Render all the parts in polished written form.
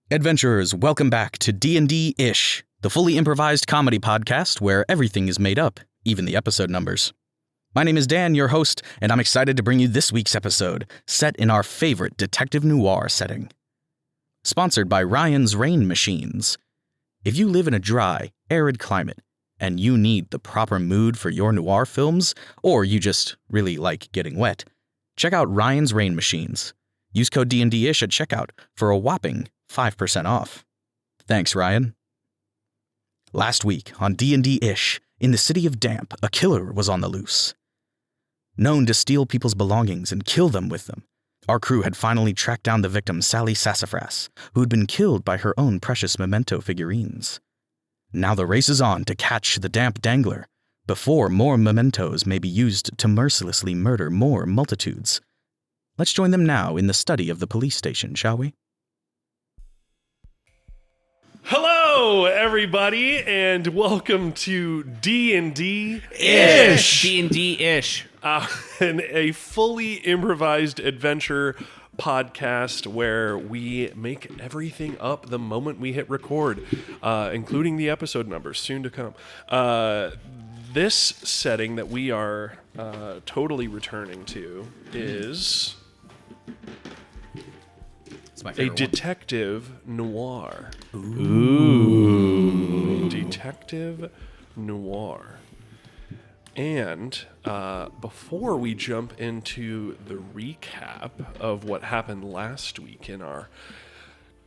Adventurers, welcome back to D&D-ish, the fully improvised comedy podcast where everything is made up, even the episode numbers. My name is Dan, your host, and I'm excited to bring you this week's episode, set in our favorite detective noir setting. Sponsored by Ryan's Rain Machines. If you live in a dry, arid climate, and you need the proper mood for your noir films, or you just really like getting wet, check out Ryan's Rain Machines. Use code D&D-ish at checkout for a whopping 5% off. Thanks, Ryan. Last week on D&D-ish, in the city of Damp, a killer was on the loose. Known to steal people's belongings and kill them with them, our crew had finally tracked down the victim, Sally Sassafras, who had been killed by her own precious memento figurines. Now the race is on to catch the Damp Dangler, before more mementos may be used to mercilessly murder more multitudes. Let's join them now in the study of the police station, shall we? Hello, everybody, and welcome to D&D-ish. D&D-ish. And a fully improvised adventure podcast where we make everything up the moment we hit record, including the episode numbers soon to come. This setting that we are totally returning to is a detective noir. Ooh. Detective noir. And before we jump into the recap of what happened last week in our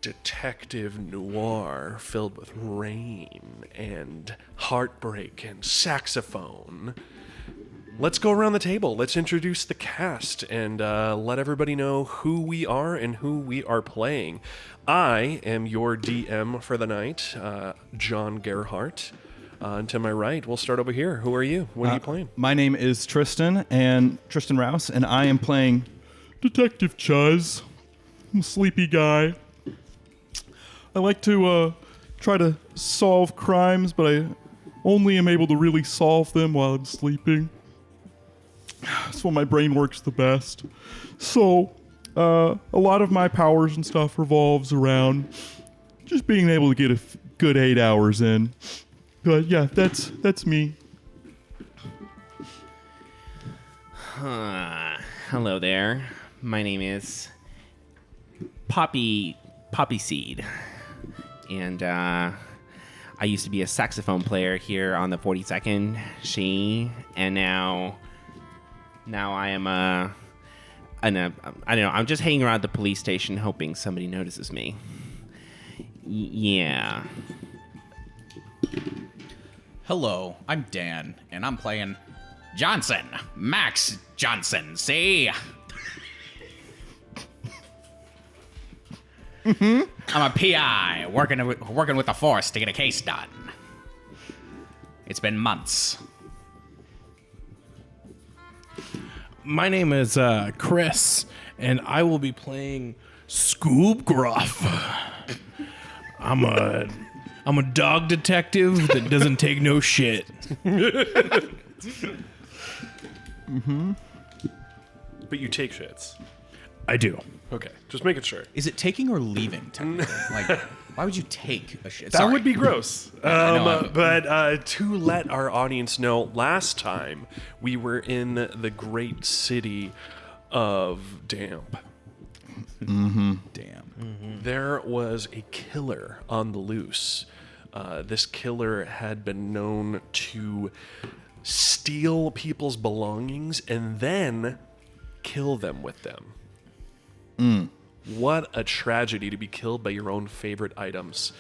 detective noir filled with rain and heartbreak and saxophone, let's go around the table. Let's introduce the cast and let everybody know who we are and who we are playing. I am your DM for the night, John Gerhardt. And to my right, we'll start over here. Who are you? What are you playing? My name is Tristen Rouse, and I am playing Detective Chuz. I'm a sleepy guy. I like to try to solve crimes, but I only am able to really solve them while I'm sleeping. That's when my brain works the best. So, a lot of my powers and stuff revolves around just being able to get a good 8 hours in. But yeah, that's me. Hello there. My name is Poppyseed. And I used to be a saxophone player here on the 42nd She, and now I am I don't know, I'm just hanging around the police station hoping somebody notices me. Yeah. Hello, I'm Dan, and I'm playing Johnson, Max Johnson, see? I'm a PI, working with the force to get a case done. It's been months. My name is Chris, and I will be playing Scoob Gruff. I'm a dog detective that doesn't take no shit. Mm-hmm. But you take shits. I do. Okay, just making sure. Is it taking or leaving, technically? Like, why would you take a shit? That Sorry. would be gross. But to let our audience know, last time we were in the great city of Damp. Mm-hmm. There was a killer on the loose. This killer had been known to steal people's belongings and then kill them with them. What a tragedy to be killed by your own favorite items.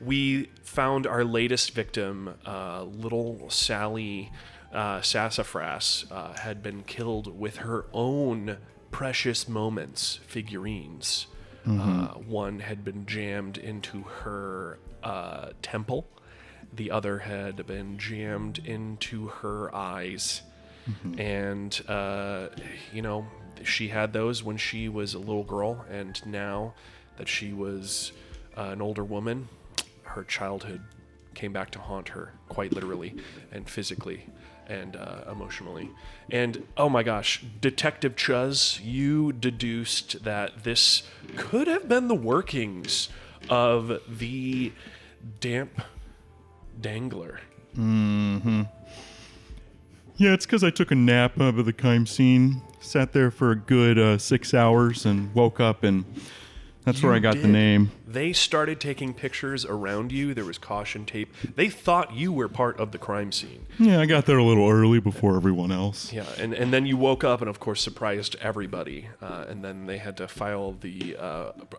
We found our latest victim, little Sally Sassafras, had been killed with her own precious moments figurines. One had been jammed into her temple. The other had been jammed into her eyes. And, she had those when she was a little girl, and now that she was an older woman, her childhood came back to haunt her, quite literally and physically and emotionally. And oh my gosh, Detective Chuz, you deduced that this could have been the workings of the Damp Dangler. Yeah, it's because I took a nap over the crime scene. Sat there for a good 6 hours and woke up, and that's where I got the name. They started taking pictures around you. There was caution tape. They thought you were part of the crime scene. Yeah, I got there a little early before everyone else. Yeah, and then you woke up and, of course, surprised everybody. And then they had to file the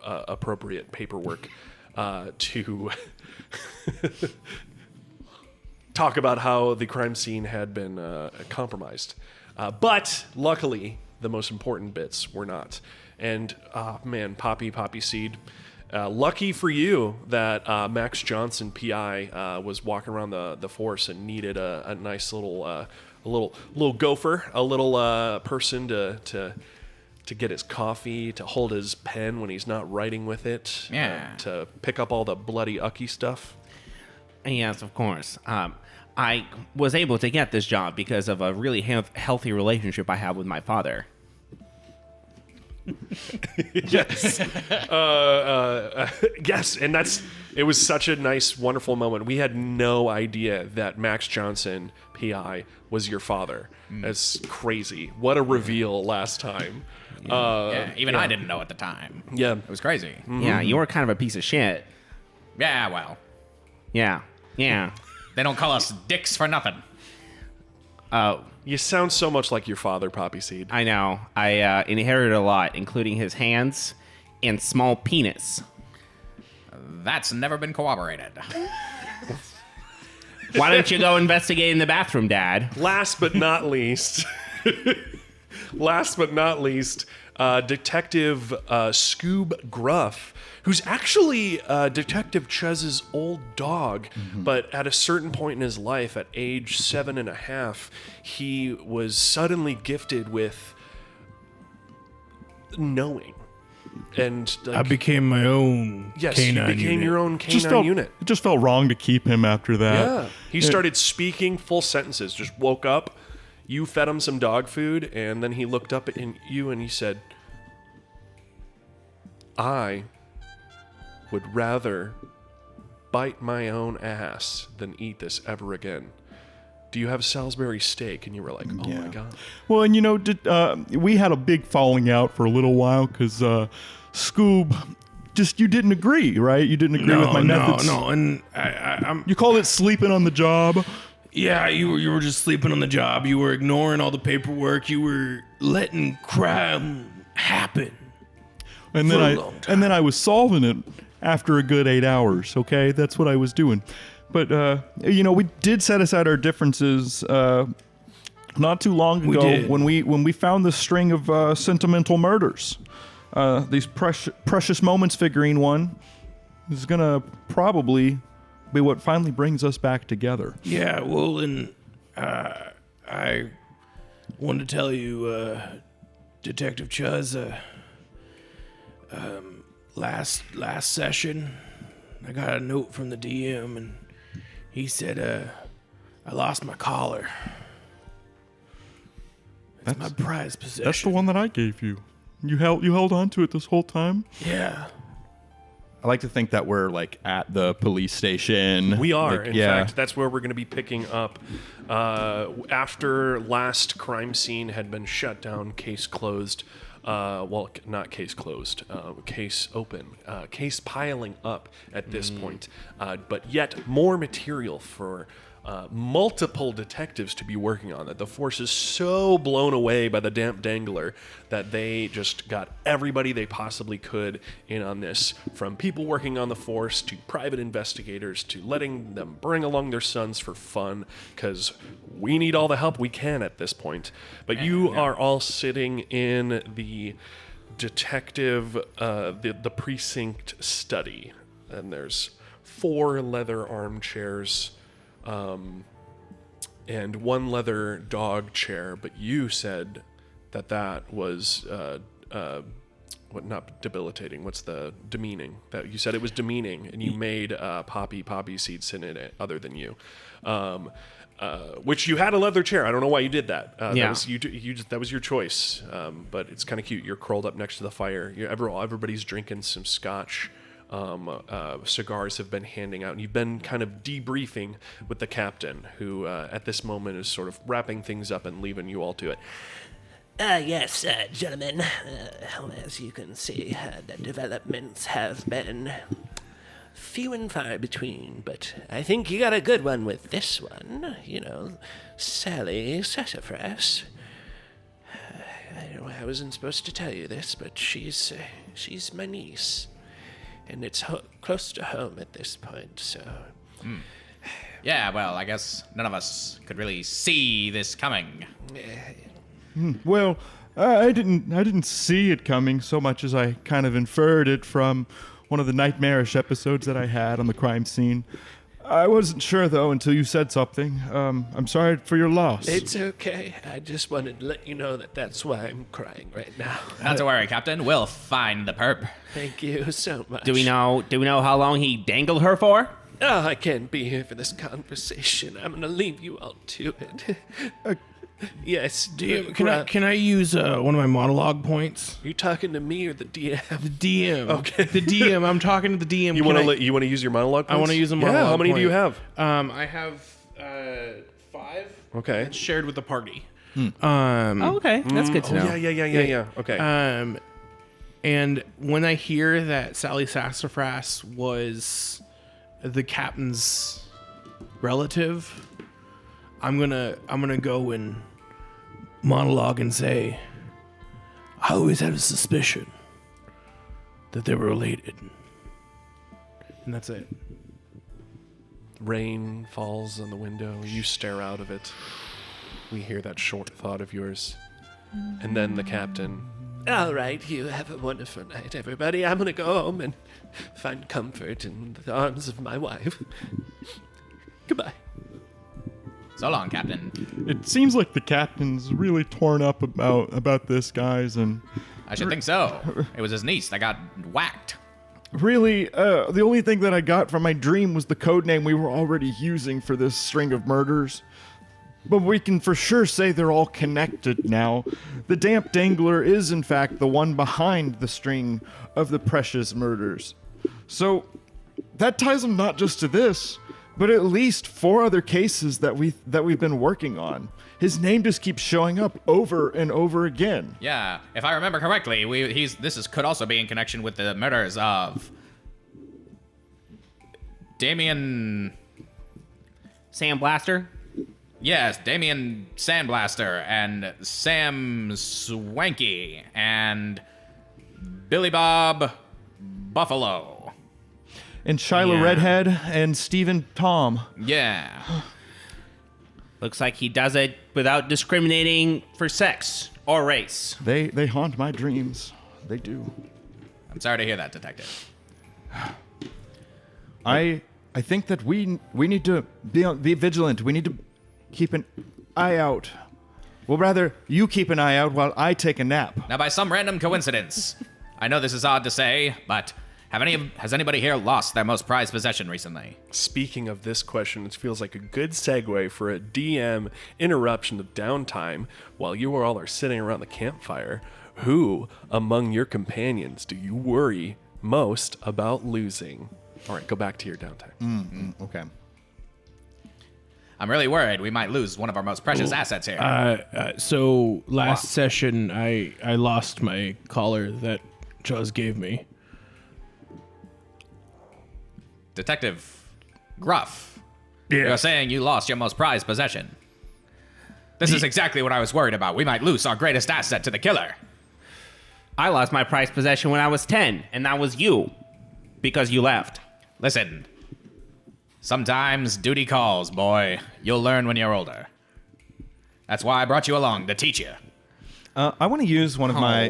appropriate paperwork to talk about how the crime scene had been compromised. But luckily, the most important bits were not. And, man, Poppyseed, lucky for you that Max Johnson, PI, was walking around the force and needed a nice little gopher, a little person to get his coffee, to hold his pen when he's not writing with it, to pick up all the bloody ucky stuff. Yes, of course. I was able to get this job because of a really healthy relationship I have with my father. Yes. Yes, and it was such a nice, wonderful moment. We had no idea that Max Johnson, PI, was your father. That's crazy. What a reveal last time. Even I didn't know at the time. Yeah. It was crazy. Yeah, you were kind of a piece of shit. Yeah, well, Yeah. they don't call us dicks for nothing. Oh, You sound so much like your father, Poppyseed. I know. I inherited a lot, including his hands and small penis. That's never been corroborated. Why don't you go investigate in the bathroom, Dad? Last but not least, Detective Scoob Gruff, who's actually Detective Chuz's old dog, but at a certain point in his life, at age 7.5, he was suddenly gifted with knowing. And I became my own yes, canine you became unit. your own canine unit. It just felt wrong to keep him after that. Yeah. He started speaking full sentences, just woke up, you fed him some dog food, and then he looked up at you and he said, I would rather bite my own ass than eat this ever again. Do you have Salisbury steak? And you were like, oh my God. Well, and we had a big falling out for a little while because Scoob, you didn't agree, right? You didn't agree with my methods. No, and I'm. You called it sleeping on the job. Yeah, you were just sleeping on the job. You were ignoring all the paperwork. You were letting crime happen. And For then a long time. I was solving it after a good 8 hours. Okay, that's what I was doing. But we did set aside our differences not too long We ago did. when we found this string of sentimental murders. These precious moments figurine one is gonna probably be what finally brings us back together. Yeah, well, and I wanted to tell you, Detective Chuz, last session, I got a note from the DM, and he said, I lost my collar. It's my prized possession. That's the one that I gave you. You held on to it this whole time. Yeah. I like to think that we're like at the police station. We are. Like, In fact, that's where we're going to be picking up. After last crime scene had been shut down, case closed. Well, not case closed, case open, case piling up at this point. But yet more material for multiple detectives to be working on. That the force is so blown away by the Damp Dangler that they just got everybody they possibly could in on this, from people working on the force to private investigators to letting them bring along their sons for fun, because we need all the help we can at this point. But you are all sitting in the detective, the precinct study, and there's 4 leather armchairs, and 1 leather dog chair, but you said that was not debilitating. What's the demeaning? That you said it was demeaning, and you made Poppyseed sit in it other than you. Which you had a leather chair. I don't know why you did that. Yeah. That was your choice. But it's kind of cute. You're curled up next to the fire. Everybody's drinking some scotch. cigars have been handing out. And you've been kind of debriefing with the captain, who at this moment is sort of wrapping things up and leaving you all to it. Yes, gentlemen. As you can see, the developments have been few and far between, but I think you got a good one with this one. Sally Sassafras. I wasn't supposed to tell you this, but she's my niece, and it's close to home at this point, so... Yeah, well, I guess none of us could really see this coming. Well, I didn't see it coming so much as I kind of inferred it from one of the nightmarish episodes that I had on the crime scene. I wasn't sure, though, until you said something. I'm sorry for your loss. It's okay. I just wanted to let you know that that's why I'm crying right now. Not to worry, Captain. We'll find the perp. Thank you so much. Do we know how long he dangled her for? Oh, I can't be here for this conversation. I'm gonna leave you all to it. Yes, dear. Can I use one of my monologue points? You talking to me or the DM? The DM. Okay. The DM. I'm talking to the DM. You want to use your monologue points? I want to use a monologue. Yeah, how many do you point. have? I have 5. Okay. It's shared with the party. Okay, that's good to know. Yeah. Okay. And when I hear that Sally Sassafras was the captain's relative, I'm gonna go and monologue and say, I always had a suspicion that they were related. And that's it. Rain falls on the window. You stare out of it. We hear that short thought of yours. And then the captain... All right, you have a wonderful night, everybody. I'm gonna go home and find comfort in the arms of my wife. Goodbye. So long, Captain. It seems like the captain's really torn up about this, guys, and I should think so. It was his niece that got whacked. really, the only thing that I got from my dream was the code name we were already using for this string of murders. But we can for sure say they're all connected now. The Damp Dangler is, in fact, the one behind the string of the precious murders. So that ties them not just to this, but at least 4 other cases that we've been working on. His name just keeps showing up over and over again. Yeah, if I remember correctly, could also be in connection with the murders of Damien. Sandblaster? Yes, Damien Sandblaster and Sam Swanky and Billy Bob Buffalo. And Shiloh Yeah. Redhead and Stephen Tom. Yeah. Looks like he does it without discriminating for sex or race. They haunt my dreams. They do. I'm sorry to hear that, Detective. I think that we need to be vigilant. We need to keep an eye out. Well, rather, you keep an eye out while I take a nap. Now, by some random coincidence, I know this is odd to say, but has anybody here lost their most prized possession recently? Speaking of this question, it feels like a good segue for a DM interruption of downtime while you all are sitting around the campfire. Who among your companions do you worry most about losing? All right, go back to your downtime. Okay. I'm really worried we might lose one of our most precious assets here. So last session, I lost my collar that Chuz gave me. Detective Gruff, you're saying you lost your most prized possession. This is exactly what I was worried about. We might lose our greatest asset to the killer. I lost my prized possession when I was 10, and that was you. Because you left. Listen, sometimes duty calls, boy. You'll learn when you're older. That's why I brought you along, to teach you. I want to use one of my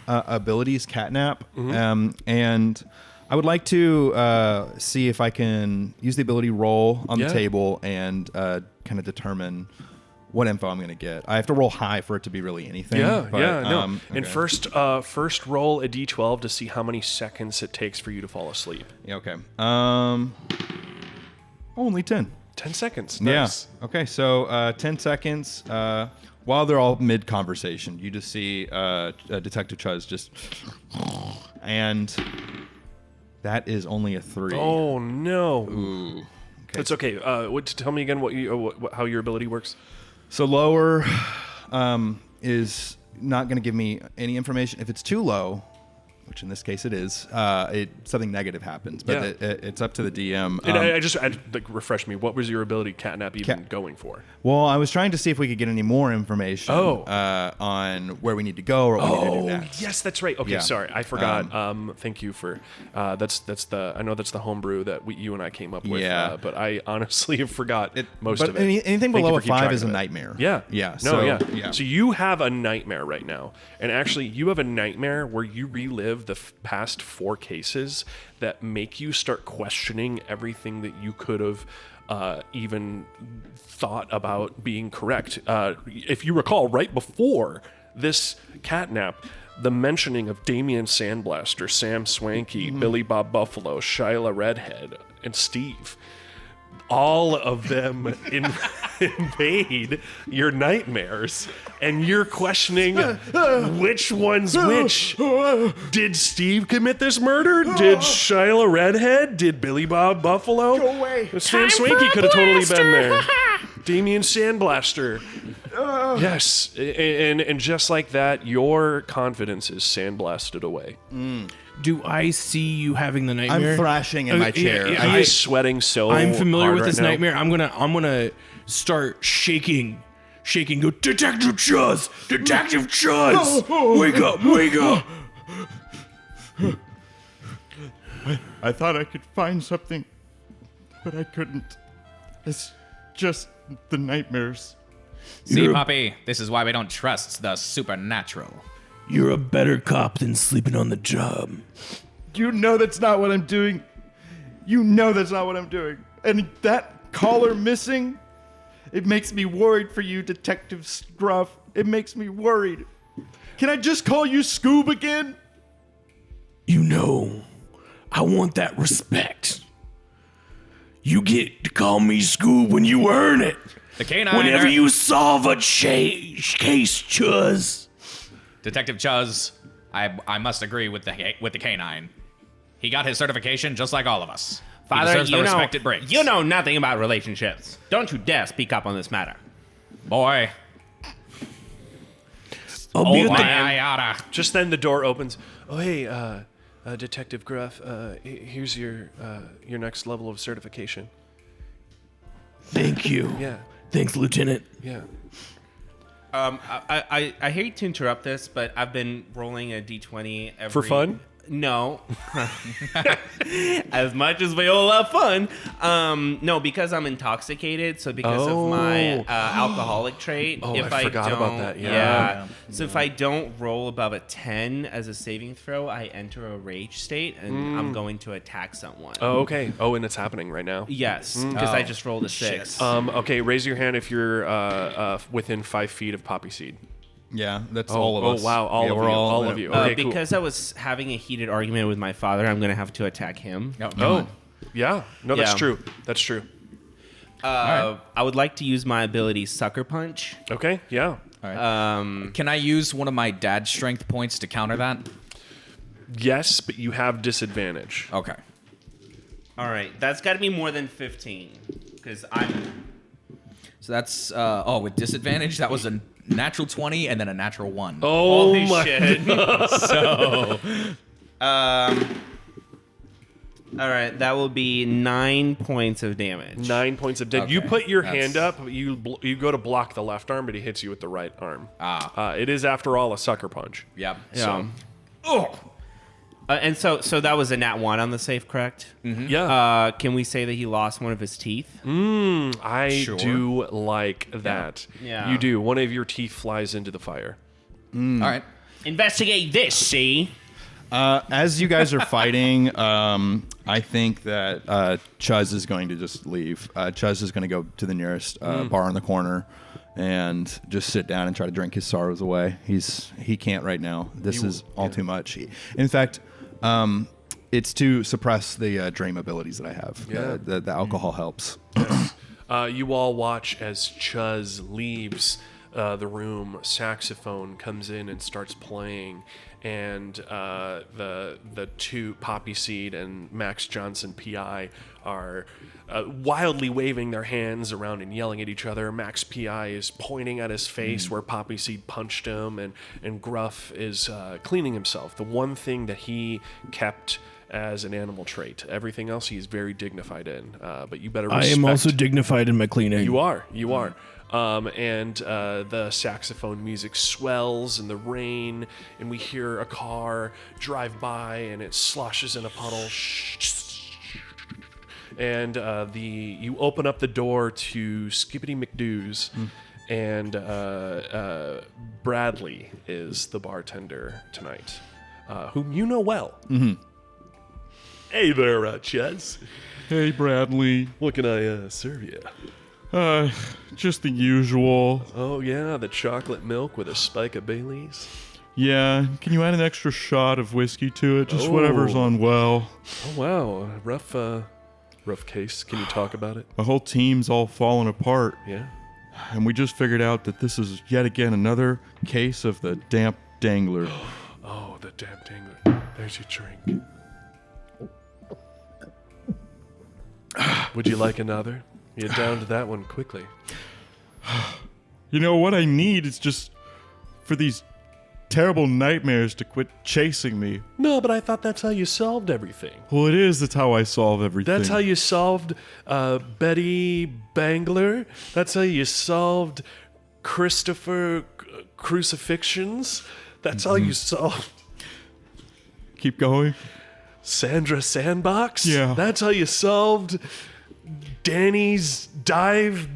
abilities, Catnap, and I would like to see if I can use the ability roll on the table and kind of determine what info I'm going to get. I have to roll high for it to be really anything. And okay. first roll a d12 to see how many seconds it takes for you to fall asleep. Yeah, okay. Only 10. 10 seconds. Nice. Yeah. Okay, so 10 seconds. While they're all mid-conversation, you just see Detective Chuz just... And That is only a 3. Oh no. That's okay. Tell me again how your ability works. So lower is not going to give me any information. If it's too low, which in this case it is, something negative happens. But it's up to the DM. And refresh me. What was your ability catnap even going for? Well, I was trying to see if we could get any more information on where we need to go or what we need to do next. Yes, that's right. Okay, sorry, I forgot. Thank you for that's the I know that's the homebrew that you and I came up with. Yeah. But I honestly forgot most of it. Anything Thank below you a for keeping 5 track is a of it. nightmare. Yeah. Yeah. So you have a nightmare right now, and actually you have a nightmare where you relive the past 4 cases that make you start questioning everything that you could have even thought about being correct. If you recall, right before this catnap, the mentioning of Damian Sandblaster, Sam Swanky, Billy Bob Buffalo, Shyla Redhead, and Steve. All of them invade your nightmares, and you're questioning which one's which. Did Steve commit this murder? Did Shyla Redhead? Did Billy Bob Buffalo? Go away. Sam Swanky could have totally been there. Damian Sandblaster. Yes, and just like that, your confidence is sandblasted away. Do I see you having the nightmare? I'm thrashing in my chair. yeah, He is sweating so I'm familiar hard with right this now. nightmare. I'm gonna start shaking. Go, Detective Chuz! Detective Chuz! Wake up! I thought I could find something, but I couldn't. It's just the nightmares. See, Poppy, this is why we don't trust the supernatural. You're a better cop than sleeping on the job. You know that's not what I'm doing. And that collar missing, it makes me worried for you, Detective Gruff. It makes me worried. Can I just call you Scoob again? You know, I want that respect. You get to call me Scoob when you earn it. The canine. Whenever you solve a case, Chuz. Detective Chuz, I must agree with the canine. He got his certification just like all of us. Father, he deserves the respect it brings. You know nothing about relationships. Don't you dare speak up on this matter. Boy. I'll be Old at the man. Just then the door opens. Oh, hey, Detective Gruff, here's your next level of certification. Thank you. Yeah, Thanks, Lieutenant. yeah. I hate to interrupt this, but I've been rolling a d20 every... For fun? No. As much as we all have fun. No, because I'm intoxicated, so because of my alcoholic trait. Oh, if I forgot don't, about that, yeah. So if I don't roll above a 10 as a saving throw, I enter a rage state, and I'm going to attack someone. Oh, okay. Oh, and it's happening right now. Yes, because I just rolled a 6. Okay, raise your hand if you're within 5 feet of Poppyseed. Yeah, that's all of us. Oh, wow, all of you. Okay, cool. Because I was having a heated argument with my father, I'm going to have to attack him. Oh, yeah. No, that's Yeah. true. That's true. I would like to use my ability Sucker Punch. Okay, yeah. Can I use one of my dad strength points to counter that? Yes, but you have disadvantage. Okay. All right, that's got to be more than 15 because I'm. So that's with disadvantage, that was a natural 20 and then a natural 1. Oh Holy my shit. So All right, that will be 9 points of damage. 9 points of damage. You Okay, put your that's- hand up, you go to block the left arm, but he hits you with the right arm. It is, after all, a sucker punch. Yep. Yeah. And so that was a nat 1 on the save, correct? Yeah. Can we say that he lost one of his teeth? I Sure. do like that. Yeah. You do. One of your teeth flies into the fire. All right. Investigate this, see? As you guys are fighting, I think that Chuz is going to just leave. Chuz is going to go to the nearest bar in the corner and just sit down and try to drink his sorrows away. He can't right now. This is all too much. In fact, it's to suppress the dream abilities that I have. Yeah. The alcohol helps. You all watch as Chuz leaves the room. Saxophone comes in and starts playing, and the two Poppyseed and Max Johnson PI are wildly waving their hands around and yelling at each other. Max PI is pointing at his face where Poppyseed punched him, and Gruff is cleaning himself. The one thing that he kept as an animal trait. Everything else he's very dignified in. But you better respect. I am also dignified in my cleaning. You are. And the saxophone music swells in the rain, and we hear a car drive by, and it sloshes in a puddle. And you open up the door to Skippity McDo's, and Bradley is the bartender tonight, whom you know well. Mm-hmm. Hey there, Chuz. Hey, Bradley. What can I serve you? Just the usual. Oh, yeah, the chocolate milk with a spike of Baileys. Yeah, can you add an extra shot of whiskey to it? Just whatever's on well. Oh, wow. Rough case. Can you talk about it? The whole team's all falling apart. Yeah. And we just figured out that this is yet again another case of the Damp Dangler. Oh, the Damp Dangler. There's your drink. Would you like another? You downed that one quickly. You know, what I need is just for these terrible nightmares to quit chasing me. No, but I thought that's how you solved everything. Well, it is. That's how I solve everything. That's how you solved Betty Bangler. That's how you solved Christopher Crucifixions. That's how you solved Keep going. Sandra Sandbox. Yeah. That's how you solved Danny's Dive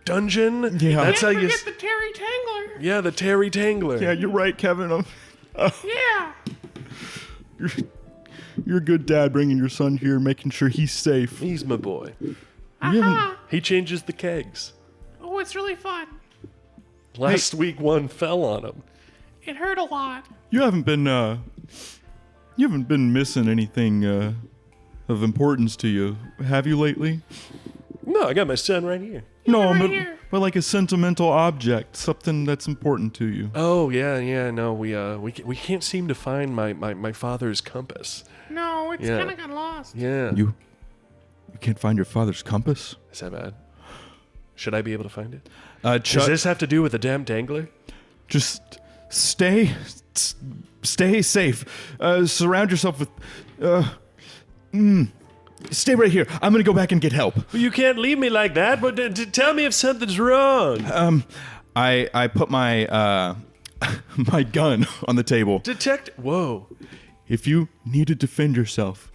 Dungeon. Yeah. That's how you. the Terry Tangler. Yeah, the Terry Tangler. Yeah, you're right, Kevin. Yeah. You're a good dad bringing your son here, making sure he's safe. He's my boy. You haven't- He changes the kegs. Oh, it's really fun. Last week, one fell on him. It hurt a lot. You haven't been missing anything of importance to you, have you lately? No, I got my son right here. No, right but, here. but like a sentimental object, something that's important to you. Oh yeah. No, we can't seem to find my father's compass. No, it's Yeah. kind of got lost. Yeah. You can't find your father's compass? Is that bad? Should I be able to find it? Does Does this have to do with the Damp Dangler? Just stay safe. Surround yourself with. Stay right here. I'm gonna go back and get help. Well, you can't leave me like that. But tell me if something's wrong. I put my my gun on the table. Whoa. If you need to defend yourself,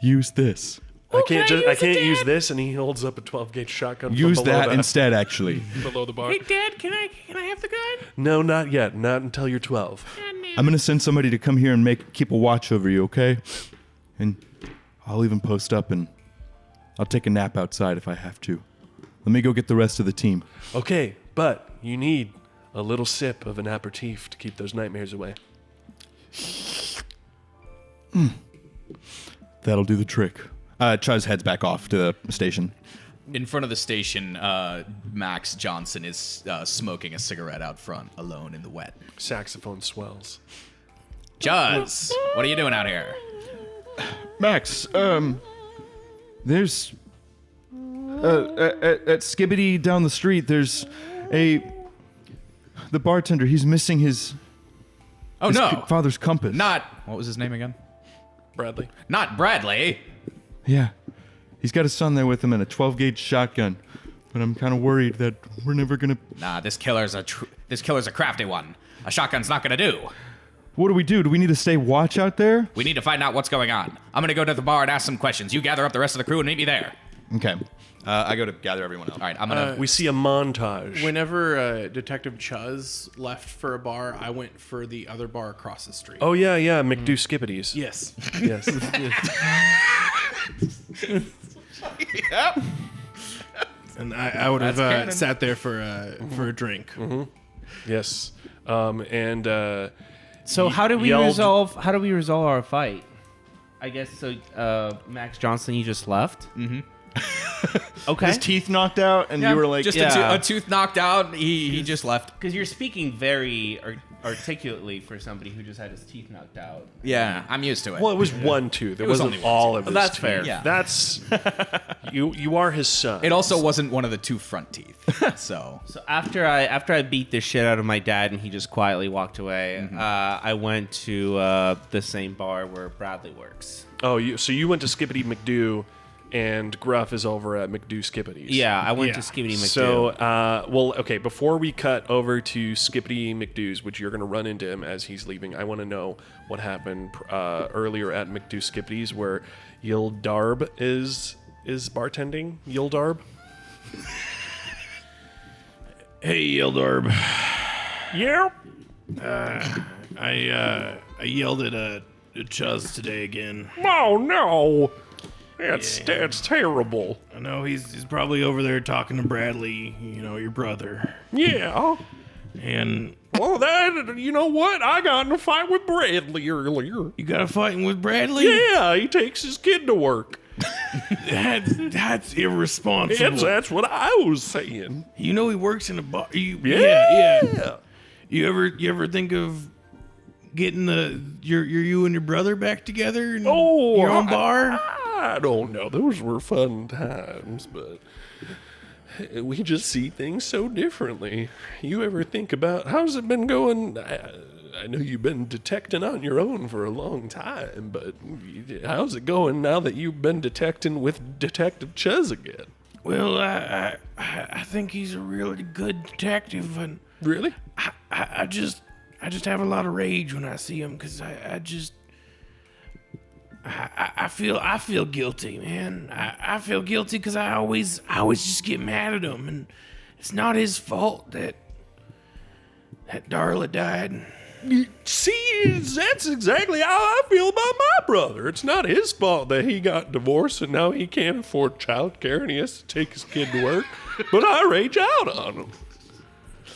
use this. I can't use this, and he holds up a 12-gauge shotgun. Use from below that instead, actually. below the bar. Hey, Dad, can I have the gun? No, not yet. Not until you're 12. I'm gonna send somebody to come here and keep a watch over you, okay? And I'll even post up and I'll take a nap outside if I have to. Let me go get the rest of the team. Okay, but you need a little sip of an aperitif to keep those nightmares away. That'll do the trick. Chuz heads back off to the station. In front of the station, Max Johnson is smoking a cigarette out front, alone in the wet. Saxophone swells. Chuz, what are you doing out here? Max, there's at Skibbity down the street. There's the bartender. He's missing his father's compass. What was his name again? Bradley. Not Bradley. Yeah, he's got his son there with him and a 12-gauge shotgun. But I'm kind of worried that we're never gonna. Nah, this killer's a crafty one. A shotgun's not gonna do. What do? Do we need to stay watch out there? We need to find out what's going on. I'm gonna go to the bar and ask some questions. You gather up the rest of the crew and meet me there. Okay. I go to gather everyone else. All right, I'm gonna. We see a montage. Whenever Detective Chuz left for a bar, I went for the other bar across the street. Oh, yeah, McDo Skippities. Yes. Yes. Yep. And I would have sat there for a drink. Mm-hmm. Yes. So how do we yelled- resolve our fight? I guess so. Max Johnson, you just left. Mm-hmm. Okay. His teeth knocked out, and you were like, just yeah. a tooth knocked out. He just left. Because you're speaking very articulately for somebody who just had his teeth knocked out. Yeah, I'm used to it. Well, it was one tooth. It was wasn't only one all tooth. of his That's teeth. fair. Yeah. That's you are his son. It also wasn't one of the 2 front teeth. So So after I beat the shit out of my dad and he just quietly walked away, I went to the same bar where Bradley works. Oh, so you went to Skippity McDoo, and Gruff is over at McDoo Skippity's. Yeah, I went Yeah. to Skibbity McDoo. So, okay, before we cut over to Skippity McDoo's, which you're going to run into him as he's leaving, I want to know what happened earlier at McDoo Skippity's where Yildarb is bartending. Yildarb? Hey, Yildarb. Yeah. I yelled at Chuz today again. Oh, no. That's terrible. I know he's probably over there talking to Bradley, your brother. Yeah. And Well, you know what? I got in a fight with Bradley earlier. you got a fighting with Bradley? Yeah, he takes his kid to work. That's irresponsible. That's what I was saying. He works in a bar. Yeah. You ever think of getting you and your brother back together in Oh, your own bar? I don't know. Those were fun times, but we just see things so differently. You ever think about how's it been going? I know you've been detecting on your own for a long time, but how's it going now that you've been detecting with Detective Chuz again? Well, I think he's a really good detective, and Really? I just have a lot of rage when I see him because I feel guilty, man. I feel guilty because I always just get mad at him, and it's not his fault that Darla died. See, that's exactly how I feel about my brother. It's not his fault that he got divorced and now he can't afford childcare and he has to take his kid to work. But I rage out on him.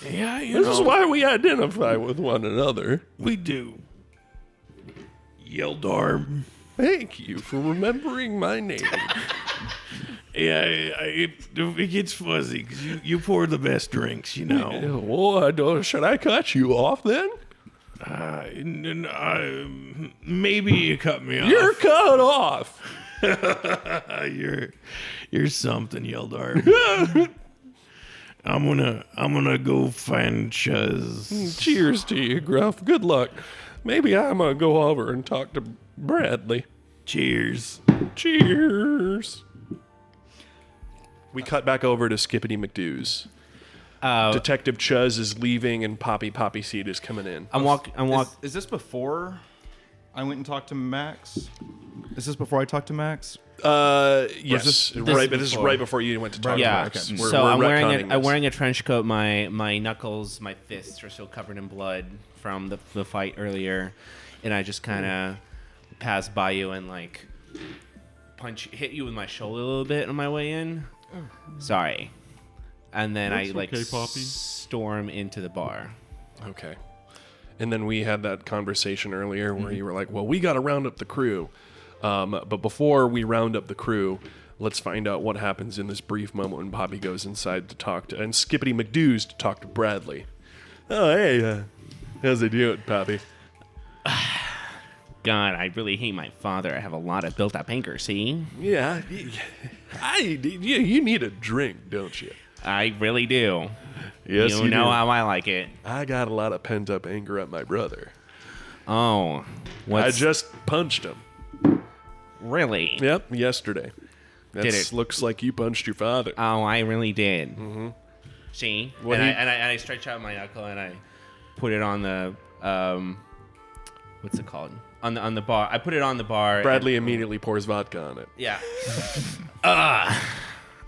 Yeah, This is why we identify with one another. we do. Yildarb. Thank you for remembering my name. Yeah, it gets fuzzy because you pour the best drinks, Well, should I cut you off then? Maybe you cut me off. You're cut off. You're something, Yildarb. I'm gonna go find Chuz. Cheers to you, Gruff. Good luck. Maybe I'm going to go over and talk to Bradley. Cheers. Cheers. We cut back over to Skippity McDoo's. Detective Chuz is leaving and Poppyseed is coming in. Is this before I went and talked to Max? Is this before I talked to Max? Yes, this right. But this is right before you went to talk Yeah. to Max. So I'm wearing a trench coat. My knuckles, my fists are still covered in blood from the fight earlier, and I just kind of pass by you and like hit you with my shoulder a little bit on my way in. Sorry. And then I like storm into the bar. Okay. And then we had that conversation earlier where you were like, well, we got to round up the crew. But before we round up the crew, let's find out what happens in this brief moment when Poppy goes inside to talk to, and Skippity McDoo's to talk to Bradley. Oh, hey, how's it doing, Poppy? God, I really hate my father. I have a lot of built-up anger, see? Yeah, you need a drink, don't you? I really do. Yes, you know do. how I like it. I got a lot of pent-up anger at my brother. Oh. I just punched him. Really? Yep, yesterday. Did it? Looks like you punched your father. Oh, I really did. Mm-hmm. See? What and I stretch out my knuckle and I put it on the what's it called? On the bar. I put it on the bar. Bradley immediately pours vodka on it. Yeah.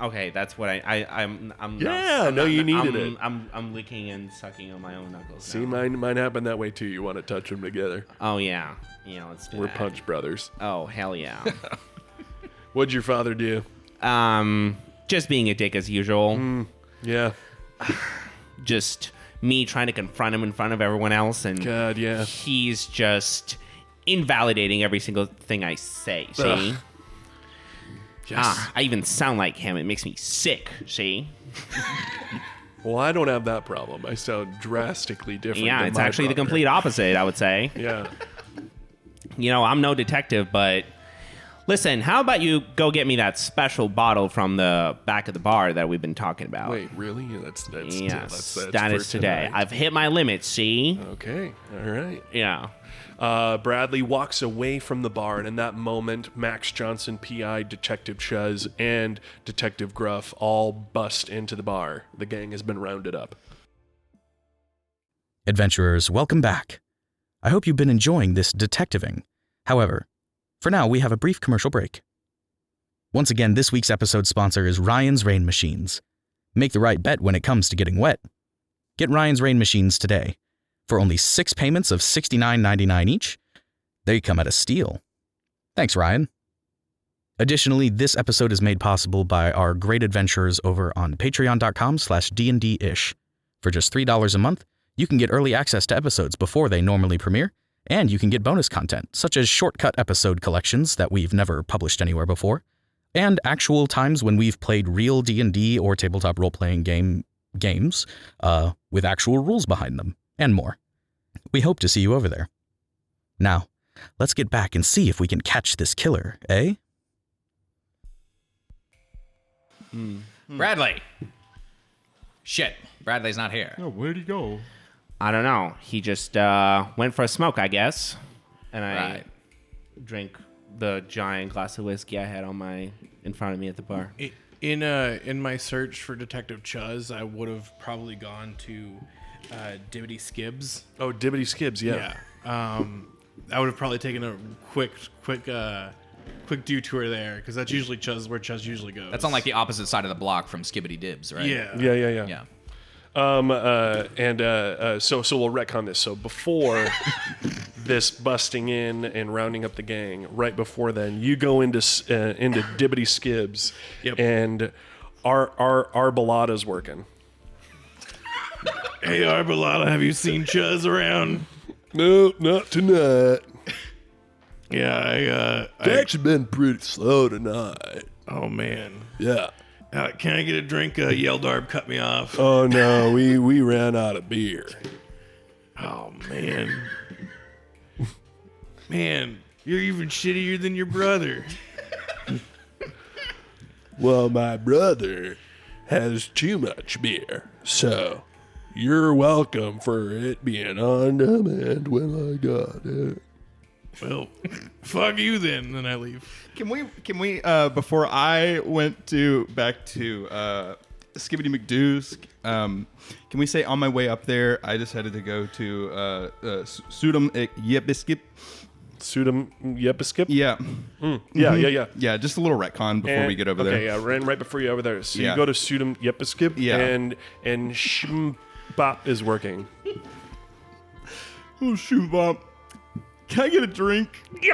Okay, that's what I'm. Yeah, you needed it. I'm licking and sucking on my own knuckles. See, now. mine happened that way too. You want to touch them together. Oh yeah. Yeah, let's do We're that. punch brothers. Oh hell yeah. What'd your father do? Just being a dick as usual. Yeah. Just me trying to confront him in front of everyone else, and God, yeah. he's just invalidating every single thing I say. See? Ugh. Yes. I even sound like him. It makes me sick. See? Well, I don't have that problem. I sound drastically different. Yeah, than it's my actually the brother. complete opposite, I would say. Yeah. I'm no detective, but listen, how about you go get me that special bottle from the back of the bar that we've been talking about? Wait, really? That's Yes, that's that for is today. tonight. I've hit my limit, see? Okay. All right. Yeah. Bradley walks away from the bar, and in that moment, Max Johnson, PI, Detective Chuz, and Detective Gruff all bust into the bar. The gang has been rounded up. Adventurers, welcome back. I hope you've been enjoying this detectiving. However, for now, we have a brief commercial break. Once again, this week's episode sponsor is Ryan's Rain Machines. Make the right bet when it comes to getting wet. Get Ryan's Rain Machines today. For only 6 payments of $69.99 each, they come at a steal. Thanks, Ryan. Additionally, this episode is made possible by our great adventurers over on patreon.com/dndish. For just $3 a month, you can get early access to episodes before they normally premiere, and you can get bonus content, such as shortcut episode collections that we've never published anywhere before, and actual times when we've played real D&D or tabletop role-playing games with actual rules behind them, and more. We hope to see you over there. Now, let's get back and see if we can catch this killer, eh? Bradley. Shit, Bradley's not here. Oh, where'd he go? I don't know. He just went for a smoke, I guess. And I Right. drank the giant glass of whiskey I had in front of me at the bar. In my search for Detective Chuz, I would have probably gone to Dibbity Skibbs. Oh, Dibbity Skibbs, yeah. I would have probably taken a quick detour there because that's usually where Chuz usually goes. That's on like the opposite side of the block from Skibbity Dibs, right? Yeah. Yeah. Yeah. So we'll retcon this. So before this busting in and rounding up the gang, right before then, you go into Dibbity Skibbs, Yep. and our Bellata's working. Hey, Arbelata, have you seen Chuz around? No, not tonight. Yeah, It's actually been pretty slow tonight. oh man. Yeah. Can I get a drink? Yeldarb cut me off. Oh no, we ran out of beer. Oh man. Man, you're even shittier than your brother. Well, my brother has too much beer, so you're welcome for it being on demand when I got it. Well, fuck you then. Then I leave. Can we before I went back to Skibbity McDo's, can we say on my way up there I decided to go to Sudum Yebiskip? Sudum Yepiskip? Yeah. Yeah. Yeah, just a little retcon before we get over there. Okay, yeah, ran right before you over there. So Yeah. you go to Sudum Yepiskip, Yeah. and Skimbop is working. Oh, shoot, Bob. Can I get a drink? Yeah.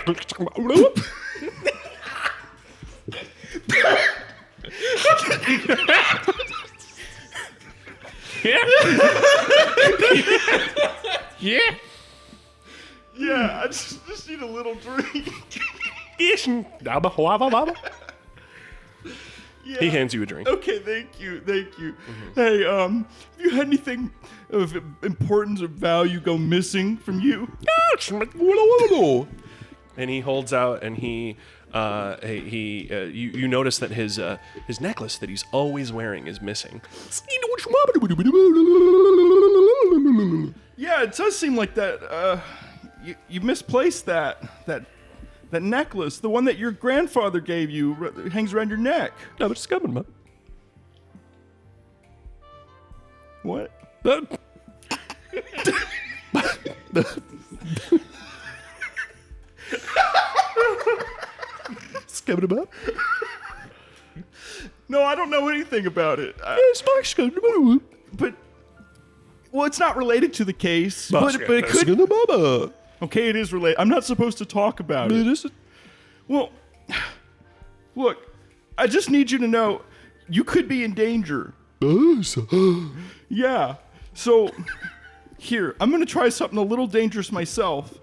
Yeah, I just need a little drink. He hands you a drink. Okay, thank you. Hey, have you had anything of importance or value go missing from you? And he holds out, and you notice that his necklace that he's always wearing is missing. Yeah, it does seem like that. You misplaced that necklace, the one that your grandfather gave you, hangs around your neck. No, it's coming, man. What? Skibbity-bop. No, I don't know anything about it. But well, it's not related to the case. But it could. Okay, it is related. I'm not supposed to talk about it. Well, look, I just need you to know you could be in danger. Yeah. So, here, I'm going to try something a little dangerous myself.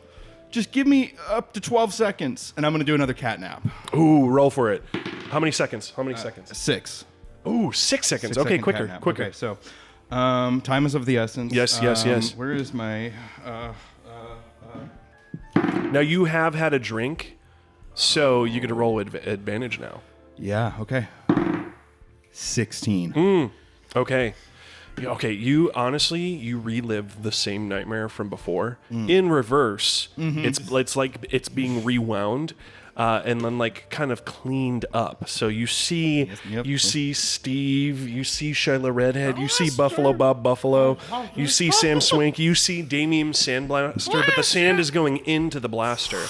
Just give me up to 12 seconds, and I'm going to do another cat nap. Ooh, roll for it. How many seconds? 6. Ooh, 6 seconds. Okay, 6 second quicker. cat nap. Quicker. Okay, so Time is of the essence. Yes. Where is my... Now you have had a drink, so you get to roll advantage now. Yeah, okay. 16. Okay. Okay, you honestly, you relive the same nightmare from before in reverse. It's like it's being rewound and then like kind of cleaned up. So you see you see Steve, you see Shyla Redhead, you see Buffalo Bob Buffalo, you see Sam Swank, you see Damien Sandblaster, but the sand is going into the blaster.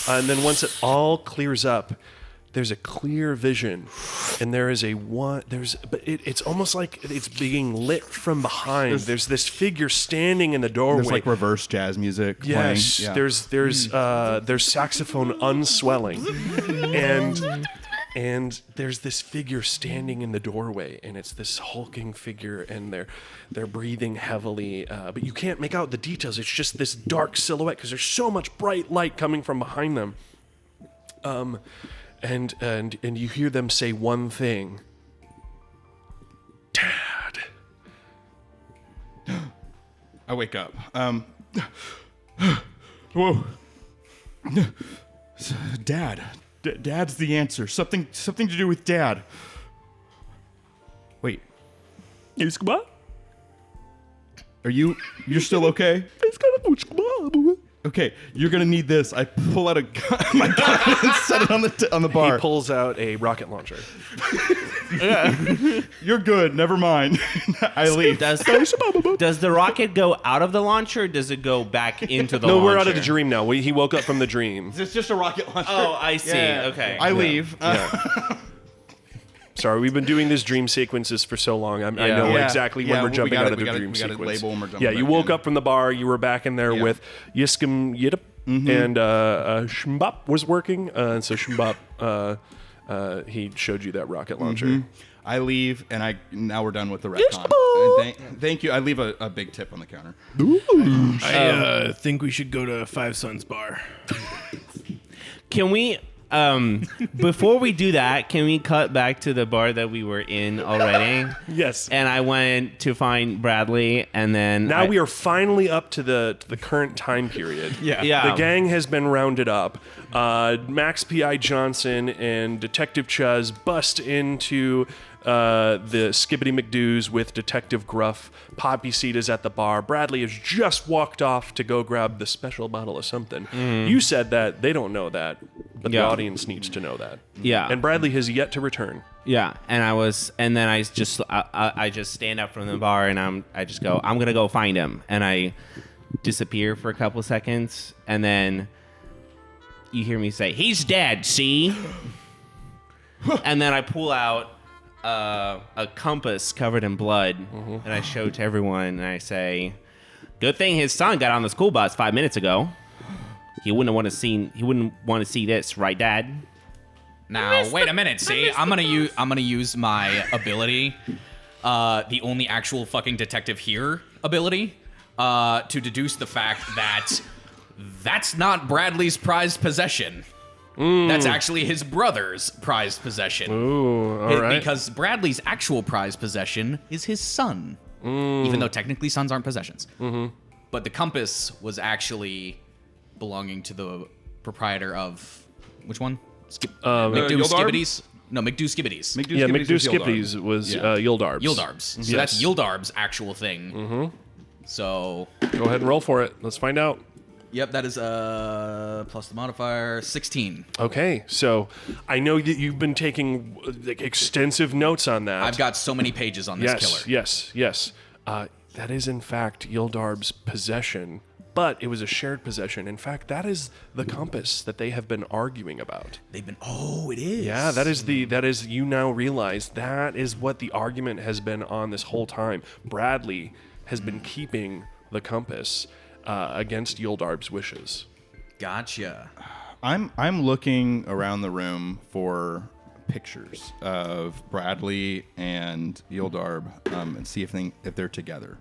And then once it all clears up, there's a clear vision, and there is it's almost like it's being lit from behind. There's this figure standing in the doorway. There's like reverse jazz music playing. Yes, Yeah. there's saxophone unswelling, and there's this figure standing in the doorway, and it's this hulking figure, and they're breathing heavily, but you can't make out the details. It's just this dark silhouette because there's so much bright light coming from behind them. And you hear them say one thing. Dad. I wake up. Whoa. Dad. Dad's the answer. Something to do with Dad. Wait. You're still okay? Okay, you're gonna need this. I pull out my gun and set it on the bar. He pulls out a rocket launcher. You're good. Never mind. I leave. Does the rocket go out of the launcher, or does it go back into the launcher? No, we're out of the dream now. He woke up from the dream. It's just a rocket launcher. Oh, I see. Yeah. Okay. I leave. Sorry, we've been doing these dream sequences for so long. I know exactly when we're jumping out of the dream sequence. Label them or jump Yeah, back you woke in. up from the bar. You were back in there with Yiskim Yidip, and Skimbop was working. And so Skimbop, he showed you that rocket launcher. I leave, and now we're done with the retcon. Thank you. I leave a big tip on the counter. I think we should go to Five Sons Bar. Can we, before we do that, can we cut back to the bar that we were in already? Yes. And I went to find Bradley, and then Now we are finally up to the current time period. Yeah. The gang has been rounded up. Max P.I. Johnson and Detective Chuz bust into the Skibbity McDoos with Detective Gruff. Poppyseed is at the bar. Bradley has just walked off to go grab the special bottle of something. You said that. They don't know that, but the Yeah. audience needs to know that. Yeah. And Bradley has yet to return. Yeah, and then I just stand up from the bar, and I just go, I'm gonna go find him, and I disappear for a couple of seconds, and then you hear me say, "He's dead, see?" And then I pull out a compass covered in blood, and I show it to everyone, and I say, "Good thing his son got on the school bus 5 minutes ago. He wouldn't want to see this, right, Dad?" Now, wait a minute. See, I'm gonna use my ability, the only actual fucking detective here ability, to deduce the fact that that's not Bradley's prized possession. That's actually his brother's prized possession. Ooh, all right. Because Bradley's actual prized possession is his son, even though technically sons aren't possessions. But the compass was actually belonging to the proprietor of which one? McDo Yildar? Skibbities? No, McDo Skibbities. Yeah, McDo Skippies was Yildarbs. Yildarbs. So that's Yildarb's actual thing. So, Go ahead and roll for it. Let's find out. yep, that is plus the modifier 16. Okay, so I know that you've been taking extensive notes on that. I've got so many pages on this killer. Yes. That is in fact Yildarb's possession, but it was a shared possession. In fact, that is the compass that they have been arguing about. They've been. Oh, it is. Yeah, that is. You now realize that is what the argument has been on this whole time. Bradley has been keeping the compass against Yildarb's wishes. Gotcha. I'm looking around the room for pictures of Bradley and Yildarb and see if they're together.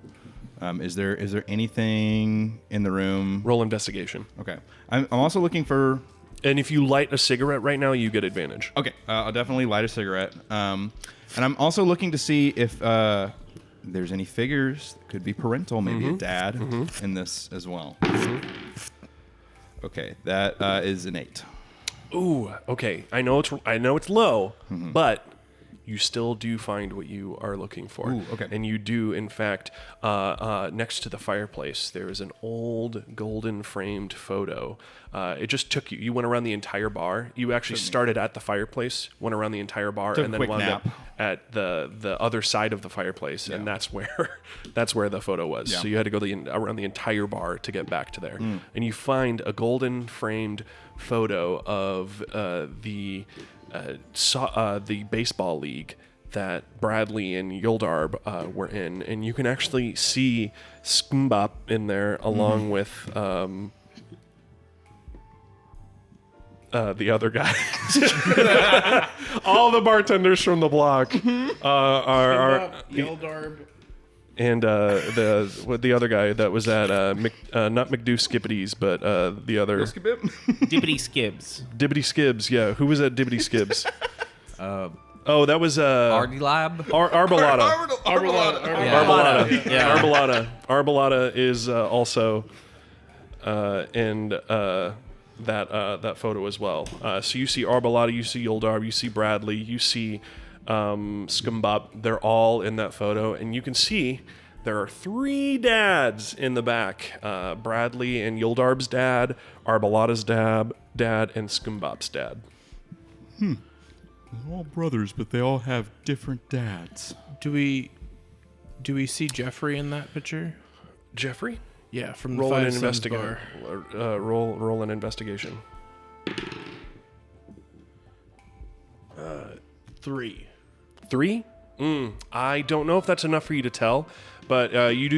Is there anything in the room? Roll investigation. Okay. I'm also looking for. And if you light a cigarette right now, you get advantage. Okay, I'll definitely light a cigarette. And I'm also looking to see if there's any figures that could be parental, maybe a dad in this as well. Okay, that is an 8. Ooh, okay. I know it's low, but you still do find what you are looking for. Ooh, okay. And you do, in fact, next to the fireplace, there is an old golden framed photo. It just took you. You went around the entire bar. You actually started at the fireplace, went around the entire bar, Took a and then quick wound nap. up at the other side of the fireplace, and that's where the photo was. Yeah. So you had to go around the entire bar to get back to there, and you find a golden framed photo of the baseball league that Bradley and Yoldarb were in, and you can actually see Skimbop in there along with the other guys. All the bartenders from the block are Yeldarb. and the other guy that was at not McDo Skippities, but the other Dippity Skibs. Dibbity Skibs. Yeah, who was at Dibbity Skibs? That was Ardy Lab. Arbolata. Arbolata. Yeah. Arbolata is also in that photo as well. So you see Arbolata, you see Yoldarb, you see Bradley, you see Skimbop. They're all in that photo, and you can see there are 3 dads in the back: Bradley and Yoldarb's dad, Arbolata's dad, and Skimbop's dad. They're all brothers, but they all have different dads. Do we see Jeffrey in that picture? Jeffrey, Yeah, from the roll an Five Sons investigation. bar. Roll an investigation. 3. 3? I don't know if that's enough for you to tell, but you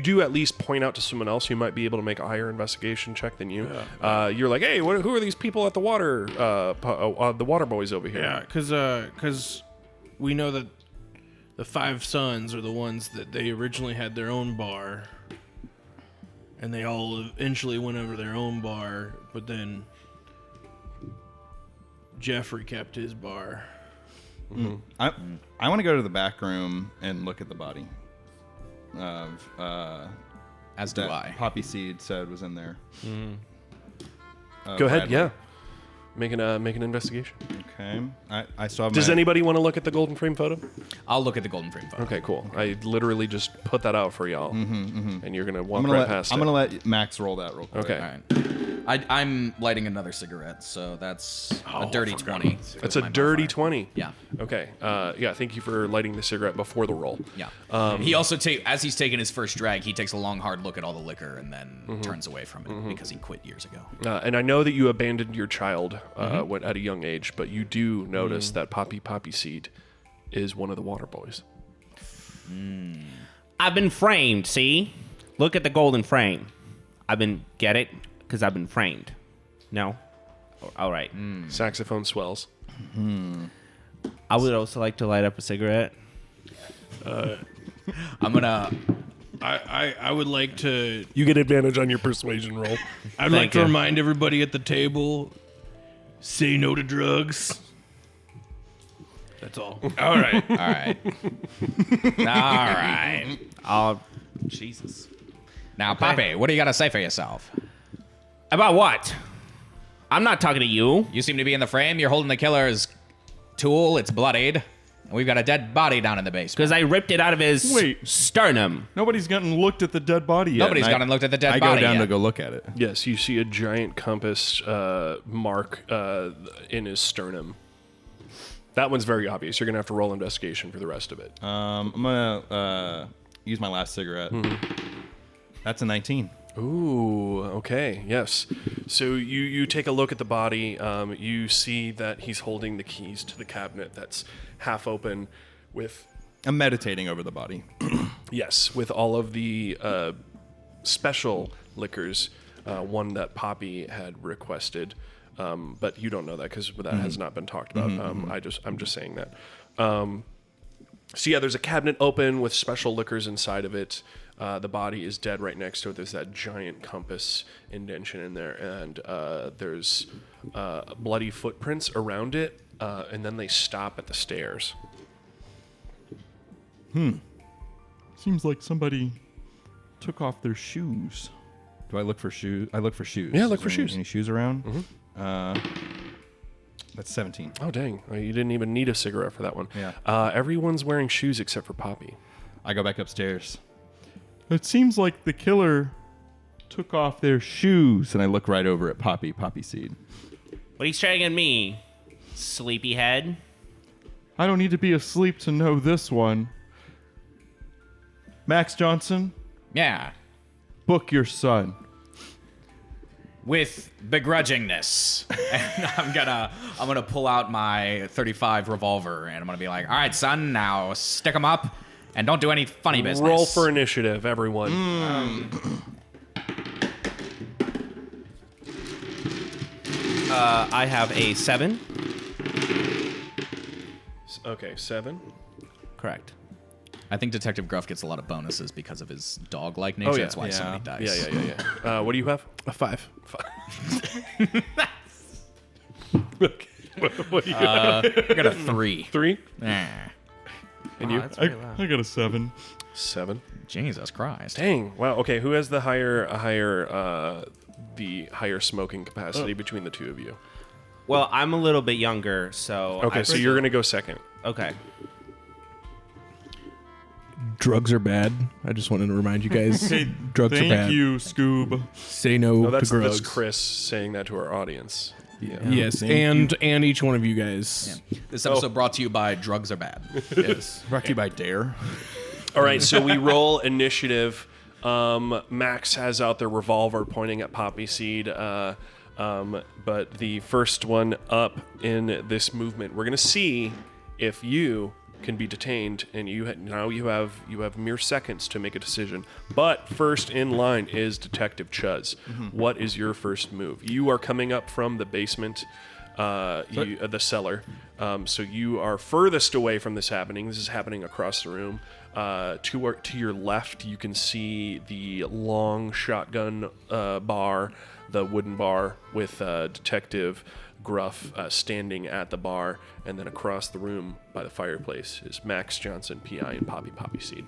do at least point out to someone else who might be able to make a higher investigation check than you. You're like, hey, who are these people at the water boys over here? Yeah, because we know that the Five Sons are the ones that they originally had their own bar, and they all eventually went over their own bar, but then Jeffrey kept his bar. I want to go to the back room and look at the body of As do that I. Poppyseed said was in there. Go ahead. Bradley. Yeah, make an investigation. Okay. I still have Does my... anybody want to look at the golden frame photo? I'll look at the golden frame photo. Okay, cool. I literally just put that out for y'all, and you're gonna walk I'm right gonna past I'm it. gonna let Max roll that real quick. Okay. All right. I'm lighting another cigarette, so that's a dirty 20. That's a dirty 20. Yeah. Okay. Thank you for lighting the cigarette before the roll. Yeah. He also as he's taking his first drag, he takes a long, hard look at all the liquor and then turns away from it because he quit years ago. And I know that you abandoned your child at a young age, but you do notice that Poppyseed is one of the water boys. I've been framed, see? Look at the golden frame. Get it? Because I've been framed. No? All right. Saxophone swells. I would also like to light up a cigarette. I'm gonna. I would like to. You get advantage on your persuasion roll. I'd like to you. remind everybody at the table: say no to drugs. That's all. All right. All right. All right. Oh, Jesus. Now, Poppy, what do you got to say for yourself? About what? I'm not talking to you. You seem to be in the frame. You're holding the killer's tool. It's bloodied. And we've got a dead body down in the basement. Because I ripped it out of his Wait. sternum. Nobody's gone and looked at the dead body yet. Nobody's and gone and looked at the dead I body go down yet. to go look at it. Yes, you see a giant compass mark in his sternum. That one's very obvious. You're going to have to roll investigation for the rest of it. I'm gonna use my last cigarette. That's a 19. Ooh, okay, yes. So you take a look at the body. You see that he's holding the keys to the cabinet that's half open with, I'm meditating over the body. yes, with all of the special liquors, one that Poppy had requested. But you don't know that because that has not been talked about. I'm just saying that. So yeah, there's a cabinet open with special liquors inside of it. The body is dead right next to it. There's that giant compass indention in there, and there's bloody footprints around it, and then they stop at the stairs. Seems like somebody took off their shoes. Do I look for shoes? I look for shoes. Yeah, look Is for there shoes. Any shoes around? That's 17. Oh, dang. You didn't even need a cigarette for that one. Yeah. Everyone's wearing shoes except for Poppy. I go back upstairs. It seems like the killer took off their shoes, and I look right over at Poppyseed. What are you staring at me, sleepyhead? I don't need to be asleep to know this one. Max Johnson, Yeah. book your son. With begrudgingness. And I'm gonna pull out my 35 revolver and I'm gonna be like, all right, son, now stick 'em up and don't do any funny business. Roll for initiative, everyone. I have a 7. Okay, 7. Correct. I think Detective Gruff gets a lot of bonuses because of his dog-like nature. Oh, yeah. That's why so many dice. Yeah. What do you have? A 5. Okay. What do you have? I got a 3. 3? Nah. And you? That's very low. I got a 7. 7. Jesus Christ. Dang. Wow. Okay. Who has the higher smoking capacity between the two of you? Well, I'm a little bit younger, so... Okay, so you're gonna go second. Okay. Drugs are bad. I just wanted to remind you guys. Drugs are bad. Thank you, Scoob. Say no, No, that's to drugs. Chris saying that to our audience. Yeah. Yes, Thank and each one of you guys. Yeah. This episode brought to you by Drugs Are Bad. Yes. Brought to you by Dare. All right, so we roll initiative. Max has out their revolver pointing at Poppyseed. But the first one up in this movement, we're gonna see if you can be detained, and you have mere seconds to make a decision. But first in line is Detective Chuz. What is your first move? You are coming up from the basement, the cellar. So you are furthest away from this happening. This is happening across the room. To your left, you can see the long shotgun bar, the wooden bar with Detective Gruff standing at the bar, and then across the room by the fireplace is Max Johnson, PI, and Poppyseed.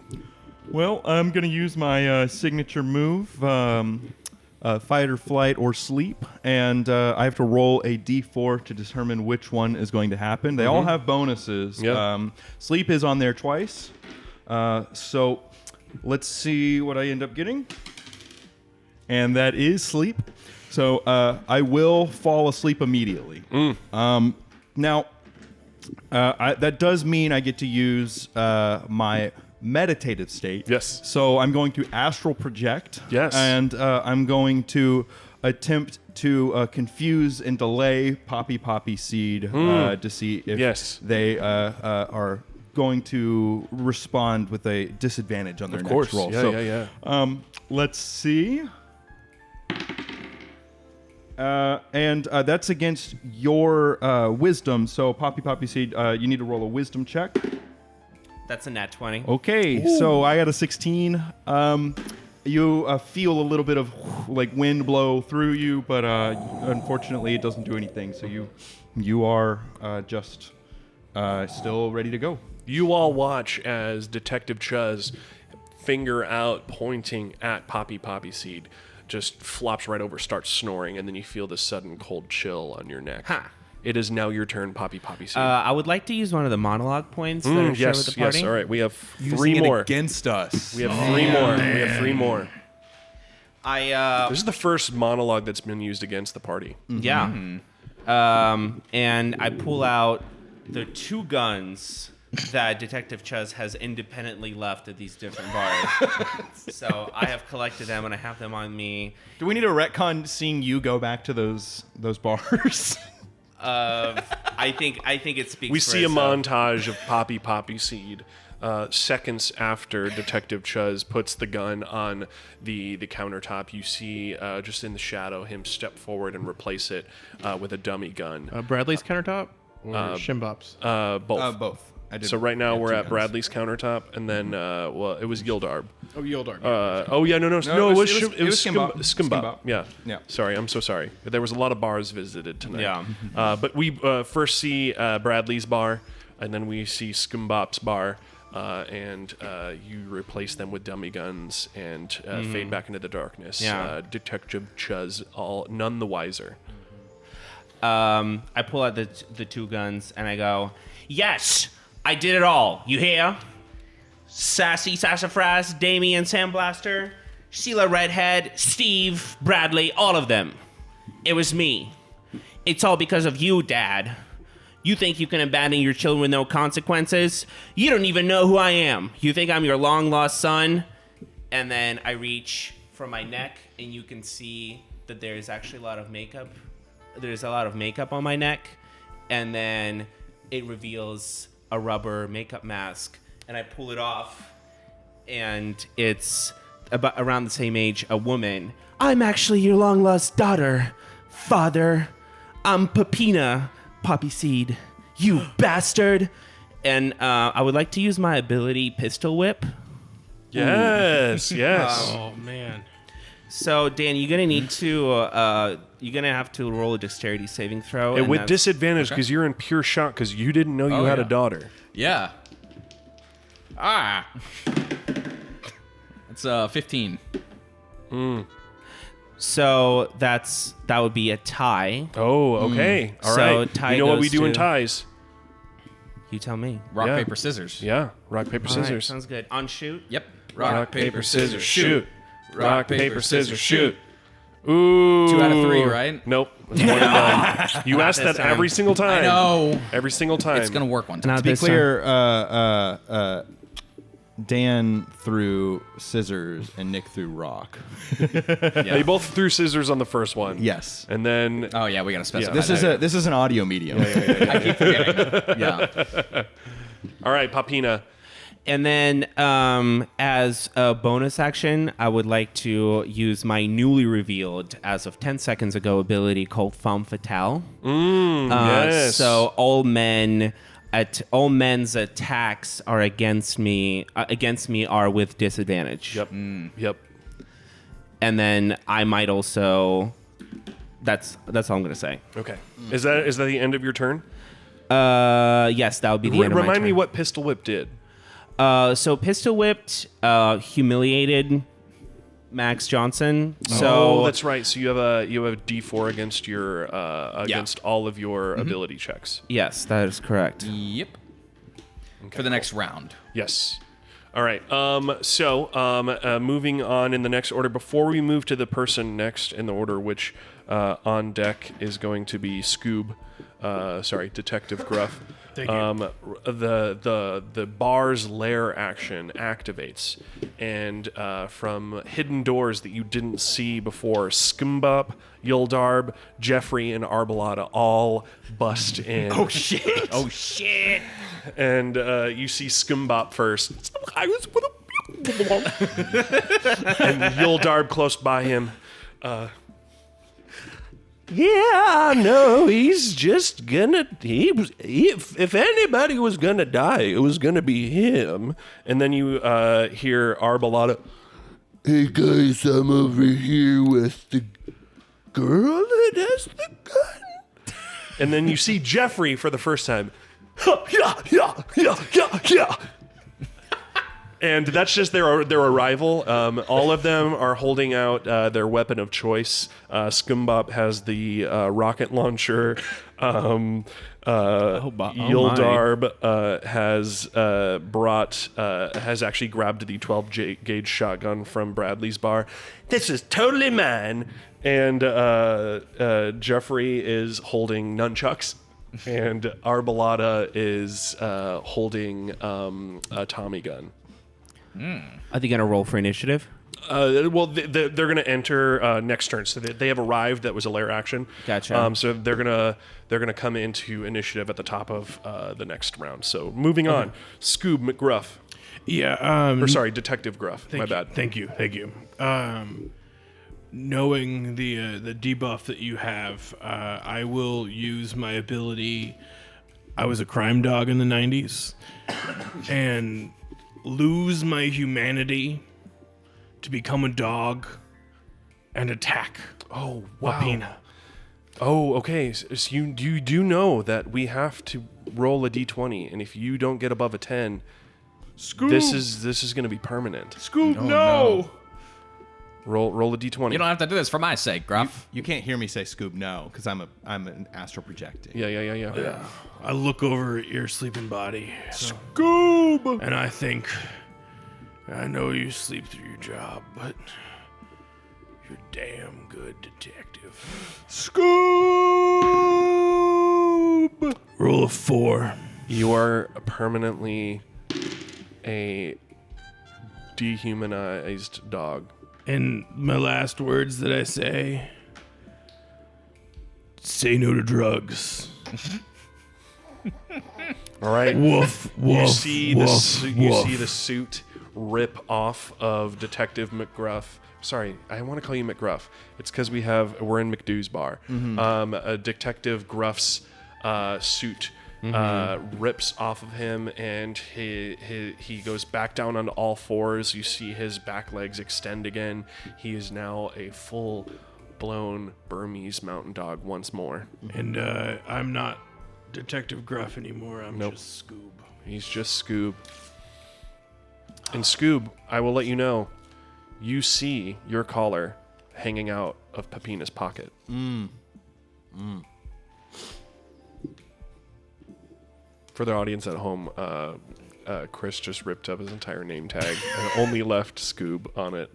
Well, I'm going to use my signature move, fight or flight or sleep, and I have to roll a d4 to determine which one is going to happen. They all have bonuses. Yep. Sleep is on there twice. So let's see what I end up getting. And that is sleep. So I will fall asleep immediately. Now, that does mean I get to use my meditative state. Yes. So I'm going to astral project. Yes. And I'm going to attempt to confuse and delay Poppyseed to see if they are going to respond with a disadvantage on their next roll. Yeah. Let's see. And that's against your wisdom. So Poppyseed, you need to roll a wisdom check. That's a nat 20. Okay, so I got a 16. You feel a little bit of like wind blow through you, but unfortunately it doesn't do anything. So you are just still ready to go. You all watch as Detective Chuz, finger out, pointing at Poppyseed, just flops right over, starts snoring, and then you feel this sudden cold chill on your neck. Ha. It is now your turn, Poppyseed. I would like to use one of the monologue points that are shared with the party. Yes. All right, we have Using three it more. against us. We have three more. We have three more. This This is the first monologue that's been used against the party. Yeah. And I pull out the 2 guns that Detective Chuz has independently left at these different bars. So I have collected them and I have them on me. Do we need a retcon seeing you go back to those bars? I think it speaks. We for see a itself. montage of Poppyseed seconds after Detective Chuz puts the gun on the countertop. You see just in the shadow him step forward and replace it with a dummy gun. Bradley's countertop or Skimbop's? Both. Both. I did. So right now we're two at guns. Bradley's countertop, and then it was Yildarb. Oh, Yildar. No, it was Skimbop. Skimbop. Yeah. Yeah. Sorry, I'm so sorry. There was a lot of bars visited tonight. Yeah. But we first see Bradley's bar, and then we see Skimbop's bar. and you replace them with dummy guns and fade back into the darkness. Yeah. Detective Chuz, none the wiser. I pull out the two guns and I go, yes, I did it all. You hear? Sassy Sassafras, Damien Sandblaster, Sheila Redhead, Steve, Bradley, all of them. It was me. It's all because of you, Dad. You think you can abandon your children with no consequences? You don't even know who I am. You think I'm your long-lost son? And then I reach for my neck, and you can see that there's actually a lot of makeup. There's a lot of makeup on my neck. And then it reveals a rubber makeup mask. And I pull it off, and it's about around the same age, a woman. I'm actually your long-lost daughter, Father. I'm Peppina, Poppyseed. You bastard! And I would like to use my ability Pistol Whip. Yes, yes. Oh man. So, Dan, you're gonna need to you're gonna have to roll a dexterity saving throw. And with that's- disadvantage because you're in pure shock because you didn't know you had a daughter. Yeah. Ah. It's 15. So that would be a tie. Oh, okay. All So right. tie You know what we goes do in to- ties? You tell me. Rock, Yeah. paper, scissors. Yeah. Rock, paper, All right, scissors. sounds good. On shoot. Yep. Rock, paper, scissors, shoot. Rock, paper, scissors, shoot. Ooh. 2 out of 3, right? Nope. It's one and done. You ask that this time. every single time. I know. Every single time. It's going to work one time. Not To be this time. clear, Dan threw scissors and Nick threw rock. They both threw scissors on the first one. Yes. And then Oh, yeah, we got to specify This is an audio medium. I keep forgetting. Yeah. all right, Poppyseed. And then, as a bonus action, I would like to use my newly revealed, as of 10 seconds ago, ability called Femme Fatale. Yes. So all men's attacks are against me are with disadvantage. Yep. Yep. And then I might also. That's all I'm gonna say. Okay. Is that the end of your turn? Yes, that would be the end of my Remind turn. me what Pistol Whip did. So Pistol Whipped humiliated Max Johnson. So that's right. So you have a D4 against your against all of your ability checks. yes, that is correct. Yep. For the next round. Yes. All right. So moving on in the next order, before we move to the person next in the order, which on deck is going to be Scoob. Detective Gruff. Thank you. The bar's lair action activates, and from hidden doors that you didn't see before, Skimbop, Yuldarb, Jeffrey, and Arbolata all bust in. Oh shit! And you see Skimbop first. I was with and Yuldarb close by him. Yeah, no, he's just gonna. If anybody was gonna die, it was gonna be him. And then you hear Arbolata. Hey guys, I'm over here with the girl that has the gun. And then you see Jeffrey for the first time. Yeah. And that's just their arrival. All of them are holding out their weapon of choice. Skimbop has the rocket launcher. Yuldarb has actually grabbed the 12 gauge shotgun from Bradley's bar. This is totally mine. And Jeffrey is holding nunchucks. And Arbolata is holding a Tommy gun. Are they gonna roll for initiative? Well, they're going to enter next turn. So they have arrived. That was a lair action. Gotcha. So they're gonna come into initiative at the top of the next round. So moving on, Scoob McGruff. Yeah. Detective Gruff. My bad. Thank you. Knowing the debuff that you have, I will use my ability. I was a crime dog in the 90s, and lose my humanity to become a dog and attack. Oh, wow. Wapina. Oh, okay. So you do know that we have to roll a d20, and if you don't get above a 10, Scoob. This is going to be permanent. Scoob, no. Roll a d20. You don't have to do this for my sake, Gruff. You can't hear me say Scoob no because I'm an astral projecting. Yeah. I look over at your sleeping body, Scoob. and I think, I know you sleep through your job, but you're a damn good detective. Scoob. Roll a 4. You are permanently a dehumanized dog. And my last words that I say no to drugs. All right. Woof, woof, You see woof, you woof. see the suit rip off of Detective McGruff. Sorry, I want to call you McGruff. It's because we're in McDo's bar. Detective Gruff's suit rips off of him, and he goes back down on all fours. You see his back legs extend again. He is now a full-blown Burmese mountain dog once more. And I'm not Detective Gruff anymore. I'm just Scoob. He's just Scoob. And Scoob, I will let you know, you see your collar hanging out of Peppina's pocket. For the audience at home, Chris just ripped up his entire name tag and only left Scoob on it.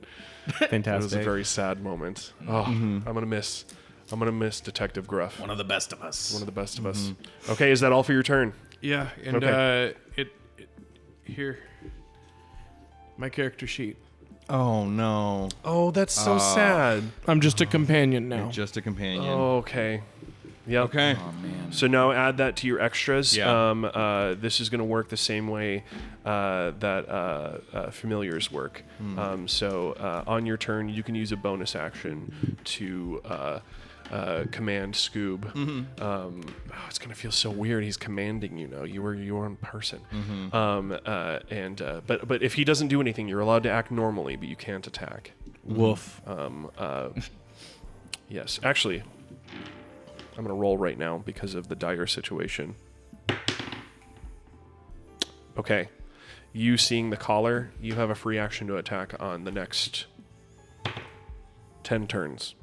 Fantastic. It was a very sad moment. Oh, I'm gonna miss Detective Gruff. One of the best of us. One of the best of us. Okay, is that all for your turn? Yeah, and Okay. Here, my character sheet. Oh no. Oh, that's so sad. I'm just a companion now. Just a companion. Oh, okay. Yep. Okay. Oh man. So now add that to your extras. Yeah. This is going to work the same way that familiars work. So on your turn, you can use a bonus action to command Scoob. It's going to feel so weird. He's commanding you now. You are in person. But if he doesn't do anything, you're allowed to act normally, but you can't attack. Woof. Yes. Actually, I'm going to roll right now because of the dire situation. Okay. You seeing the collar, you have a free action to attack on the next 10 turns.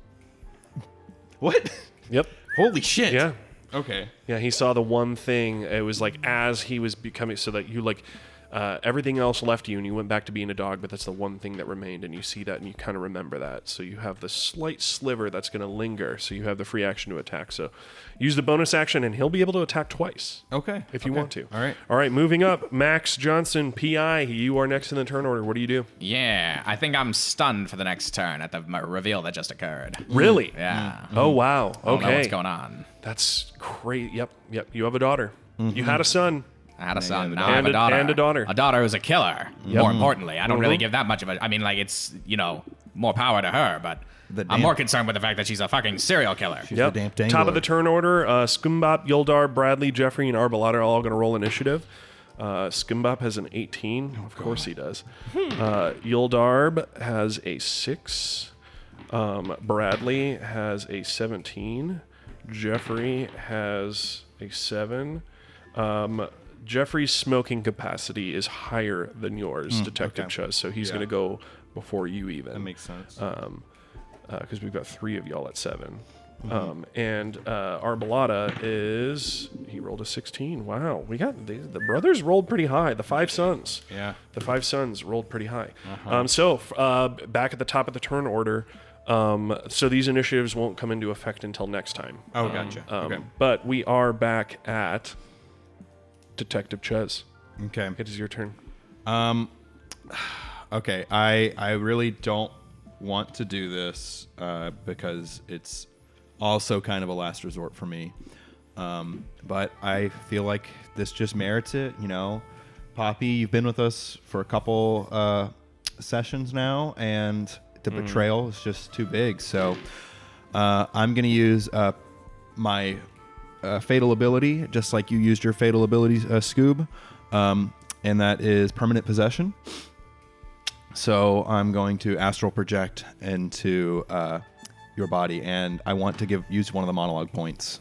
What? Yep. Holy shit. Yeah. Okay. Yeah, he saw the one thing. It was like as he was becoming, so that you everything else left you and you went back to being a dog, but that's the one thing that remained, and you see that and you kind of remember that. So you have the slight sliver that's going to linger, so you have the free action to attack. So use the bonus action and he'll be able to attack twice. Okay. If you want to. All right, moving up. Max Johnson, PI, you are next in the turn order. What do you do? Yeah, I think I'm stunned for the next turn at the reveal that just occurred. Really? Yeah. Oh, wow. I don't know Okay. what's going on. That's great. Yep. You have a daughter. You had a son. I had a son. Now And I have a- a daughter. and a daughter. A daughter who's a killer. More importantly, I don't really give that much of a. I mean, like it's more power to her, but I'm more concerned with the fact that she's a fucking serial killer. She's the Damp Dangler. Top of the turn order, Skimbop, Yildar, Bradley, Jeffrey, and Arbalata are all going to roll initiative. Skimbop has an 18. Of course he does. Yildar has a 6. Bradley has a 17. Jeffrey has a 7. Jeffrey's smoking capacity is higher than yours, Detective Chuz, so he's going to go before you even. That makes sense. Because we've got 3 of y'all at 7. And Arbalata he rolled a 16. Wow, we got the brothers rolled pretty high. The 5 sons. Yeah. The 5 sons rolled pretty high. Back at the top of the turn order. So these initiatives won't come into effect until next time. Oh, gotcha. Okay. But we are back at Detective Chuz. Okay. It is your turn. Okay. I really don't want to do this because it's also kind of a last resort for me. But I feel like this just merits it. Poppy, you've been with us for a couple sessions now, and the betrayal is just too big. So I'm going to use my fatal ability, just like you used your fatal ability, Scoob, and that is permanent possession. So I'm going to astral project into your body, and I want to use one of the monologue points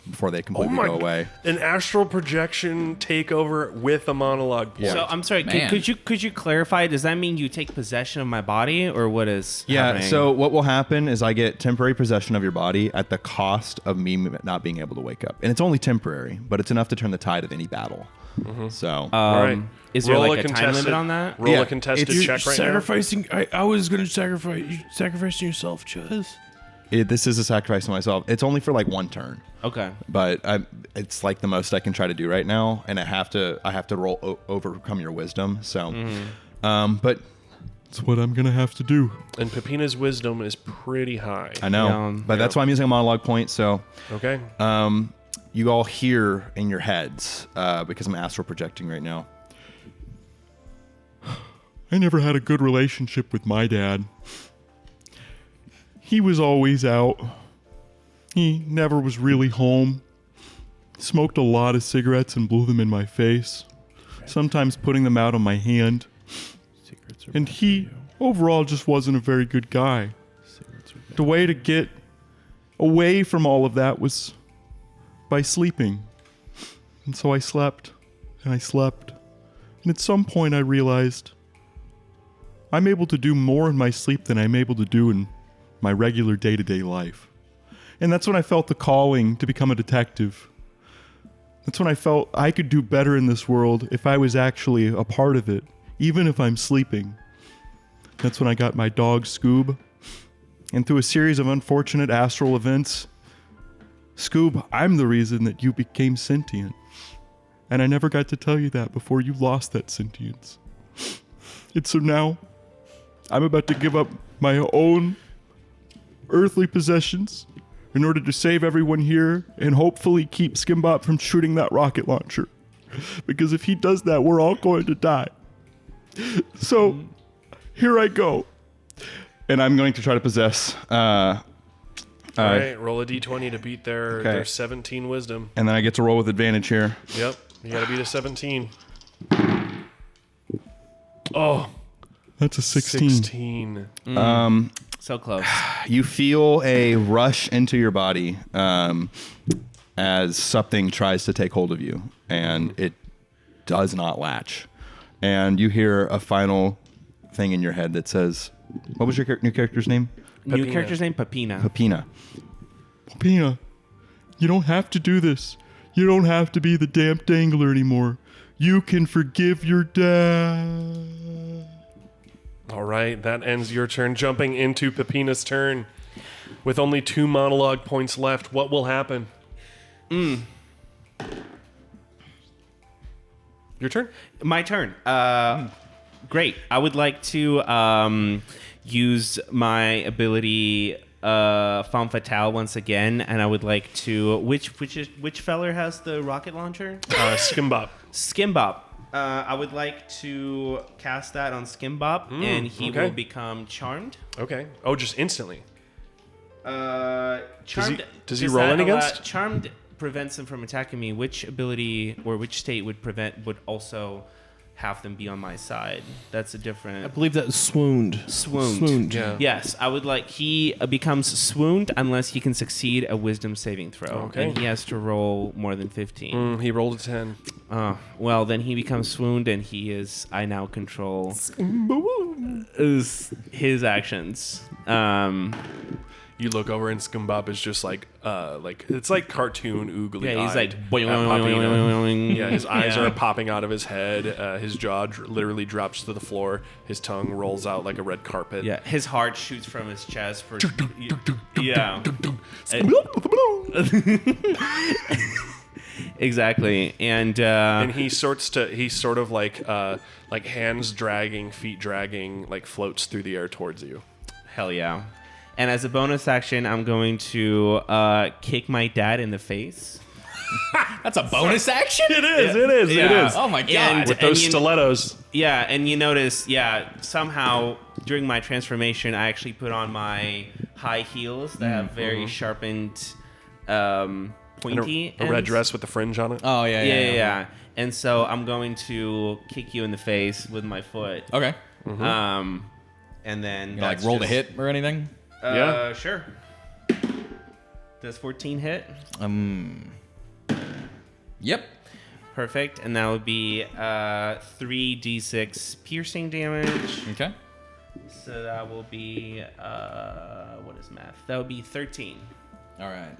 before they completely go away. An astral projection takeover with a monologue point. So I'm sorry. Man. Could you clarify? Does that mean you take possession of my body, or what is? happening? So what will happen is I get temporary possession of your body at the cost of me not being able to wake up, and it's only temporary, but it's enough to turn the tide of any battle. So All right. Is there Roll like a a time contested- limit on that? Roll Yeah, a contested it's- check right now. Sacrificing. I was going to sacrifice. You sacrificing yourself, Chuz. this is a sacrifice to myself. It's only for like one turn. Okay. But it's like the most I can try to do right now, and I have to roll overcome your wisdom. So, but it's what I'm gonna have to do. And Peppina's wisdom is pretty high. I know, Yeah. but that's why I'm using a monologue point. So, Okay. you all hear in your heads because I'm astral projecting right now. I never had a good relationship with my dad. He was always out. He never was really home. Smoked a lot of cigarettes and blew them in my face, sometimes putting them out on my hand. And he overall just wasn't a very good guy. The way to get away from all of that was by sleeping. And so I slept, and I slept. And at some point I realized I'm able to do more in my sleep than I'm able to do in my regular day-to-day life. And that's when I felt the calling to become a detective. That's when I felt I could do better in this world if I was actually a part of it, even if I'm sleeping. That's when I got my dog, Scoob. And through a series of unfortunate astral events, Scoob, I'm the reason that you became sentient. And I never got to tell you that before you lost that sentience. And so now, I'm about to give up my own earthly possessions in order to save everyone here and hopefully keep Skimbop from shooting that rocket launcher. Because if he does that, we're all going to die. So, here I go. And I'm going to try to possess. All right. Roll a d20 to beat their 17 wisdom. And then I get to roll with advantage here. Yep. You got to beat a 17. Oh. That's a 16. 16. So close. You feel a rush into your body as something tries to take hold of you, and it does not latch. And you hear a final thing in your head that says, what was your new character's name? New character's name, Peppina. Peppina. Peppina, you don't have to do this. You don't have to be the Damp Dangler anymore. You can forgive your dad. All right. That ends your turn. Jumping into Peppina's turn. With only 2 monologue points left, what will happen? Your turn? My turn. Great. I would like to use my ability Femme Fatale once again, and I would like to which feller has the rocket launcher? Skimbop. Skimbop. I would like to cast that on Skimbop, and he okay. will become charmed. Okay. Oh, just instantly. Charmed. Does he roll any against? Charmed prevents them from attacking me. Which ability or which state would also have them be on my side? That's a different. I believe that swooned. Swooned. Yeah. Yes, I would like he becomes swooned unless he can succeed a wisdom saving throw. Okay. And he has to roll more than 15. He rolled a 10. Well, then he becomes swooned, and I now control his actions. You look over and Skimbop is just like it's like cartoon oogly. Yeah, he's like popping boing. Yeah, his eyes are popping out of his head. His jaw literally drops to the floor. His tongue rolls out like a red carpet. Yeah, his heart shoots from his chest. Yeah. Exactly, and he sort of like hands dragging, feet dragging, like floats through the air towards you. hell yeah. And as a bonus action, I'm going to kick my dad in the face. That's a bonus action? It is. Oh my god. And- With those stilettos. Yeah, and you notice, somehow during my transformation, I actually put on my high heels that have very sharpened, pointy A red ends. dress with the fringe on it. Oh, yeah. And so I'm going to kick you in the face with my foot. Okay. And then You like roll to hit or anything? Yeah. Sure. Does 14 hit? Yep. Perfect. And that would be 3d6 piercing damage. Okay. So that will be, what is math? That would be 13. All right.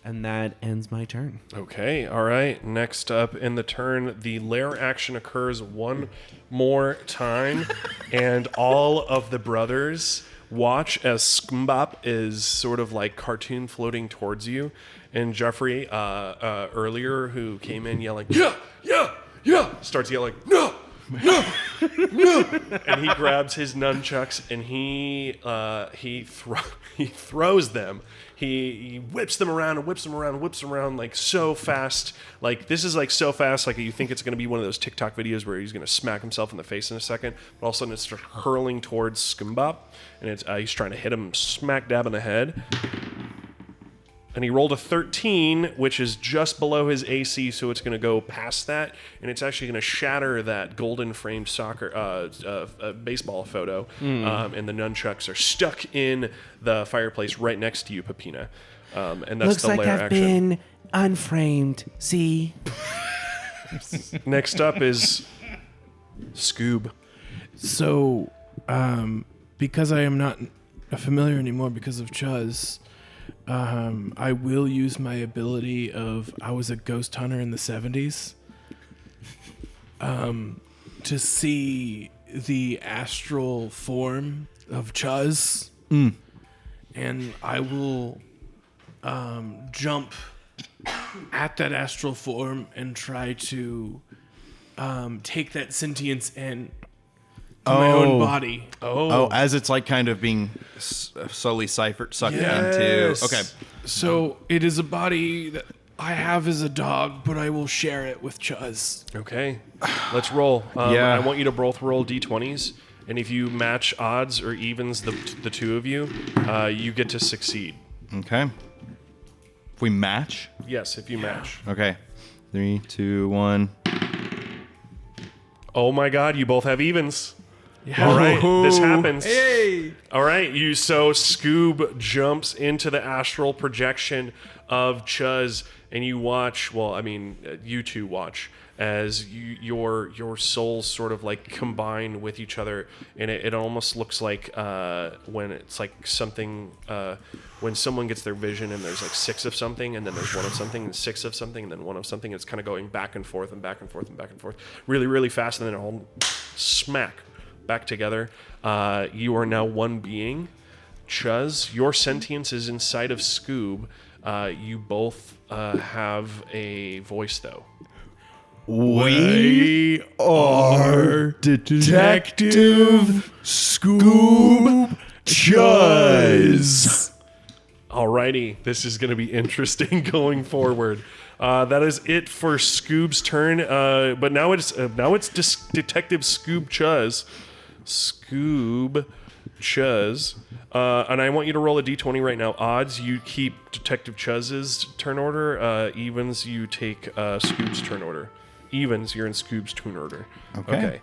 And that ends my turn. Okay, all right. Next up in the turn, the lair action occurs one more time, and all of the brothers watch as Skimbop is sort of like cartoon floating towards you. And Jeffrey, earlier, who came in yelling, yeah, starts yelling, no, and he grabs his nunchucks and he throws them. He whips them around and whips them around like so fast. Like this is like so fast, like you think it's going to be one of those TikTok videos where he's going to smack himself in the face in a second. But all of a sudden it's hurling towards Skimbop, and he's trying to hit him smack dab in the head. And he rolled a 13, which is just below his AC, so it's going to go past that, and it's actually going to shatter that golden framed baseball photo. And the nunchucks are stuck in the fireplace right next to you, Peppina. And that's Looks the like lair I've action. been unframed. See? Next up is Scoob. So, because I am not a familiar anymore because of Chuz, I will use my ability of I was a ghost hunter in the 70s to see the astral form of Chuz. And I will jump at that astral form and try to take that sentience in my own body. Oh, as it's like kind of being slowly sucked into. Okay. So it is a body that I have as a dog, but I will share it with Chuz. Okay, let's roll. Yeah. I want you to both roll d20s, and if you match odds or evens the two of you, you get to succeed. Okay. If we match. Yes, if you match. Okay. 3, 2, 1. Oh my God, you both have evens. All right, this happens. Hey. All right, so Scoob jumps into the astral projection of Chuz, and you watch. Well, I mean, you two watch as your souls sort of like combine with each other, and it almost looks like when it's like something when someone gets their vision and there's like 6 of something, and then there's 1 of something, and 6 of something, and then 1 of something. It's kind of going back and forth and back and forth and back and forth, really, really fast, and then it all smack. Back together. You are now one being. Chuz, your sentience is inside of Scoob. You both have a voice, though. We are Detective Scoob Chuz. Alrighty, this is going to be interesting going forward. That is it for Scoob's turn. But now it's Detective Scoob Chuz. Scoob Chuz. And I want you to roll a d20 right now. Odds, you keep Detective Chuz's turn order. Evens, you take Scoob's turn order. Evens, you're in Scoob's turn order. Okay.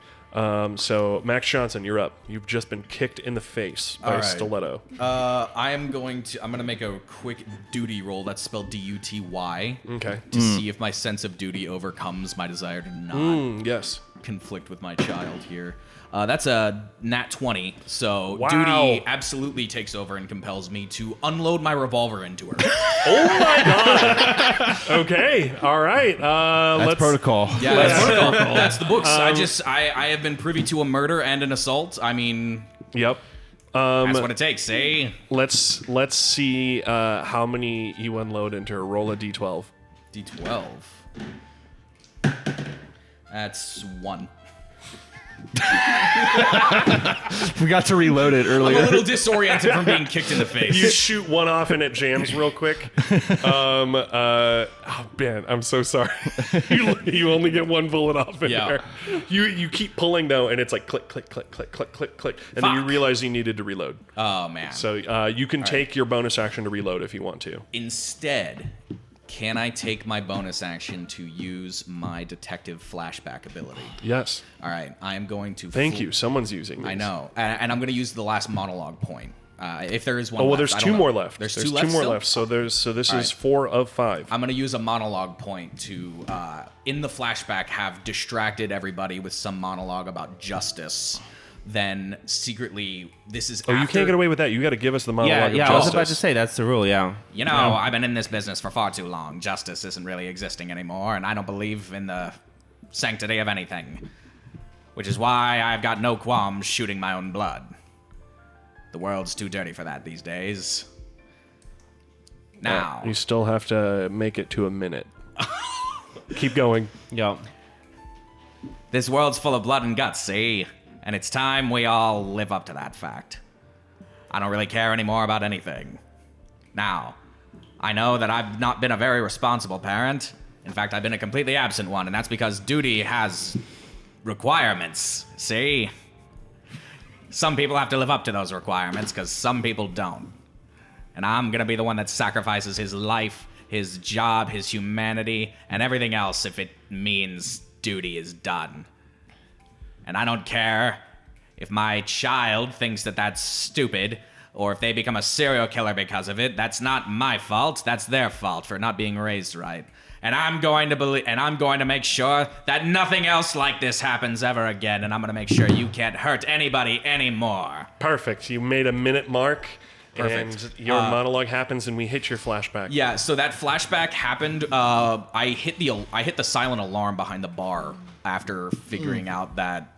So, Max Johnson, you're up. You've just been kicked in the face by a stiletto. I'm gonna make a quick duty roll. That's spelled Duty. Okay. To see if my sense of duty overcomes my desire to not Yes. conflict with my child here. That's a nat 20, so Wow. duty absolutely takes over and compels me to unload my revolver into her. Oh my God. Okay. All right. That's Let's protocol. Yeah, that's protocol. That's the books. I have been privy to a murder and an assault. I mean, Yep. that's what it takes, eh? Let's see how many you unload into her. Roll a d12. D12. That's 1. We got to reload it I'm a earlier. little disoriented from being kicked in the face. You shoot one off and it jams real quick. Oh man, I'm so sorry. You only get one bullet off in Yeah. there. You keep pulling though, and it's like click, click, click, click, click, click, click, and then you Fuck. realize you needed to reload. Oh, man. So you can take your bonus action to reload if you want to. Instead, can I take my bonus action to use my detective flashback ability? Yes. All right, I am going to... Thank you. Someone's using these. I know. And I'm going to use the last monologue point. If there is one. Oh well, left, there's I don't two know. more left. There's two two left more still? left. So this All is right. 4 of 5. I'm going to use a monologue point to, in the flashback, have distracted everybody with some monologue about justice. Then secretly, this is. Oh, you can't get away with that. You got to give us the monologue Yeah, of I was justice. about to say that's the rule. Yeah. You know, I've been in this business for far too long. Justice isn't really existing anymore, and I don't believe in the sanctity of anything. Which is why I've got no qualms shooting my own blood. The world's too dirty for that these days. Now, You still have to make it to a minute. Keep going. Yep. this world's full of blood and guts, see? And it's time we all live up to that fact. I don't really care anymore about anything. Now, I know that I've not been a very responsible parent. In fact, I've been a completely absent one, and that's because duty has requirements, see? Some people have to live up to those requirements, because some people don't. And I'm gonna be the one that sacrifices his life, his job, his humanity, and everything else if it means duty is done. And I don't care if my child thinks that that's stupid, or if they become a serial killer because of it. That's not my fault. That's their fault for not being raised right. And I'm going to make sure that nothing else like this happens ever again. And I'm going to make sure you can't hurt anybody anymore. Perfect. You made a minute mark. Perfect. And your monologue happens, and we hit your flashback. Yeah, so that flashback happened. I hit the silent alarm behind the bar after figuring out that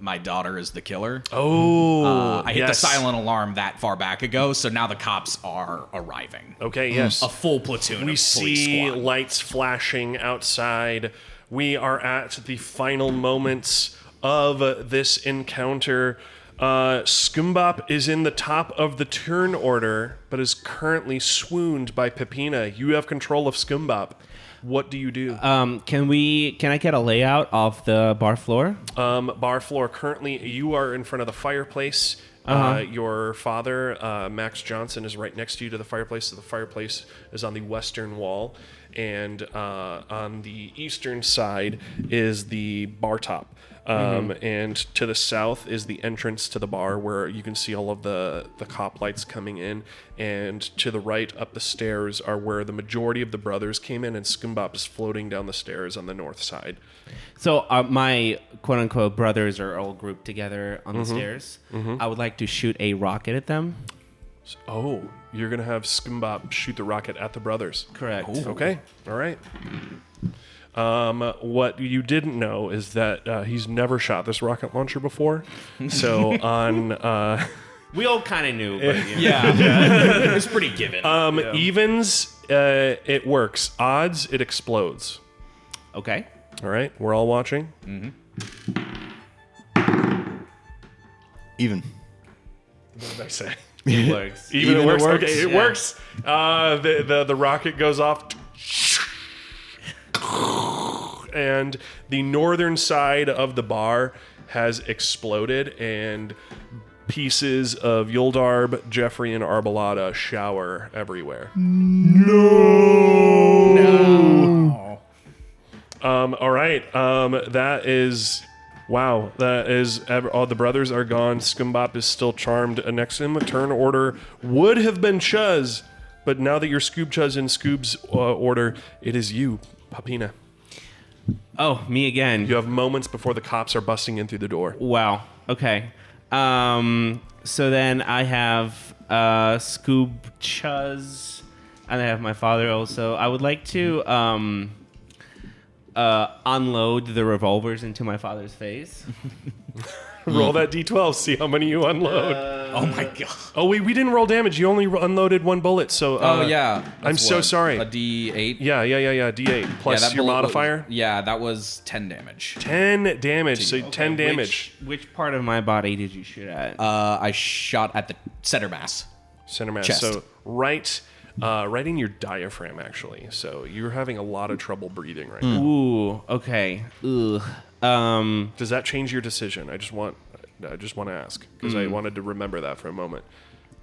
my daughter is the killer. Oh, I hit the silent alarm that far back ago, so now the cops are arriving. Okay, yes. A full platoon. We of police see squad. lights flashing outside. We are at the final moments of this encounter. Skimbop is in the top of the turn order, but is currently swooned by Peppina. You have control of Skimbop. What do you do? Can I get a layout of the bar floor? Bar floor. Currently, you are in front of the fireplace. Your father, Max Johnson, is right next to you to the fireplace. So the fireplace is on the western wall. And on the eastern side is the bar top. And to the south is the entrance to the bar where you can see all of the cop lights coming in. And to the right up the stairs are where the majority of the brothers came in, and Skimbop is floating down the stairs on the north side. So my quote-unquote brothers are all grouped together on the stairs. I would like to shoot a rocket at them. Oh, you're going to have Skimbop shoot the rocket at the brothers. Correct. Okay, all right. What you didn't know is that he's never shot this rocket launcher before. So on... We all kind of knew, but Yeah. It was pretty given. Evens, it works. Odds, it explodes. okay. All right, we're all watching. Even. What did I say? It works. Even it works. works, Okay, it yeah. works. The rocket goes off, and the northern side of the bar has exploded, and pieces of Yuldarb, Jeffrey, and Arbolada shower everywhere. All right. That is. Wow, that is all the brothers are gone. Skimbop is still charmed. Next in the turn order would have been Chuz, but now that you're Chuz in Scoob's order, it is you, Peppina. Oh, me again. You have moments before the cops are busting in through the door. Wow. Okay. So then I have Scoob, Chuz, and I have my father also. I would like to unload the revolvers into my father's face. Roll that d12, see how many you unload. oh my god. Oh, wait, we didn't roll damage. You only unloaded one bullet, so... Oh yeah. I'm That's so what, sorry. A D8. Yeah, D8, plus that your bullet modifier. Yeah, that was 10 damage. 10 damage, so 10 damage. Which part of my body did you shoot at? I shot at the center mass. Center mass. Chest. So right in your diaphragm, actually. So you're having a lot of trouble breathing right now. Ooh. Okay. Ugh. Does that change your decision? I just want to ask because I wanted to remember that for a moment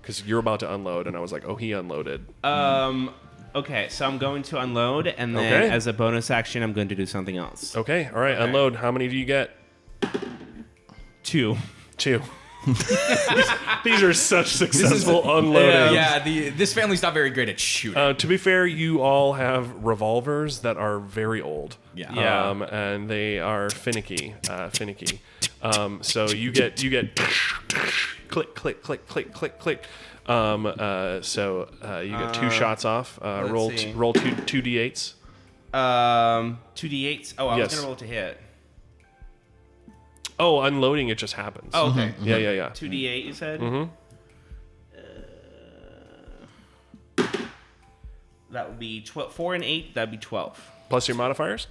because you're about to unload, and I was like, oh, he unloaded. Okay. So I'm going to unload, and then Okay. as a bonus action, I'm going to do something else. Okay. All right. Unload. How many do you get? 2. 2. These are such successful unloading. Yeah, this family's not very great at shooting. To be fair, you all have revolvers that are very old. Yeah. And they are finicky. So you get click, click, click, click, click, click. So you get 2 shots off. Roll see. roll two d8s. 2d8s. Oh, I was Yes. gonna roll to hit. Oh, unloading it just happens. Oh, okay. Yeah. 2d8, you said. That would be 12. 4 and 8. That'd be 12. Plus your modifiers.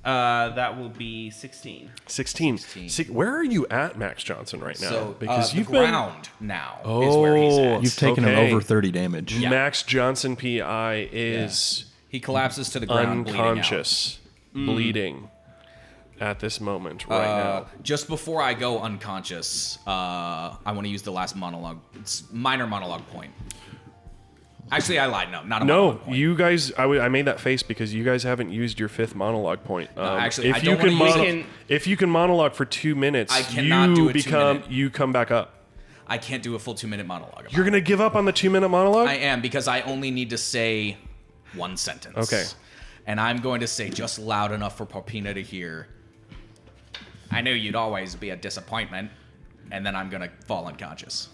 That will be 16. 16. See, where are you at, Max Johnson, right now? So because the you've been ground now is where he's at. You've taken him Okay. over 30 damage. Yeah. Max Johnson PI is He collapses to the ground, unconscious, bleeding at this moment right now. Just before I go unconscious, I want to use the last monologue. It's minor monologue point. Actually, I lied. No, not a No, monologue point. you guys. I made that face because you guys haven't used your 5th monologue point. Actually, if I you don't can wanna use if you can monologue for 2 minutes, I cannot do a 2-minute. You come back up. I can't do a full 2-minute monologue. You're gonna give up on the 2-minute monologue? I am, because I only need to say one sentence. Okay. And I'm going to say just loud enough for Poppina to hear. I knew you'd always be a disappointment. And then I'm going to fall unconscious.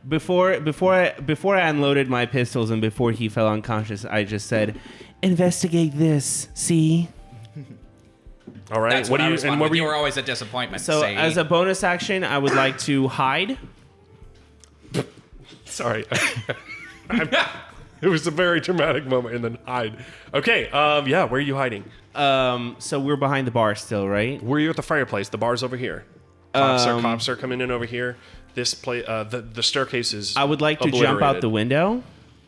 Before I unloaded my pistols and before he fell unconscious, I just said, "Investigate this. See." All right. That's what what do I you? respond And what with. were You you? were always a disappointment. So say. as a bonus action, I would like to hide. Sorry. It was a very dramatic moment, and then hide. Okay. Yeah. Where are you hiding? So we're behind the bar still, right? Where are you at the fireplace? The bar's over here. Cops are coming in over here. This place, the staircase is. I would like to jump out the window.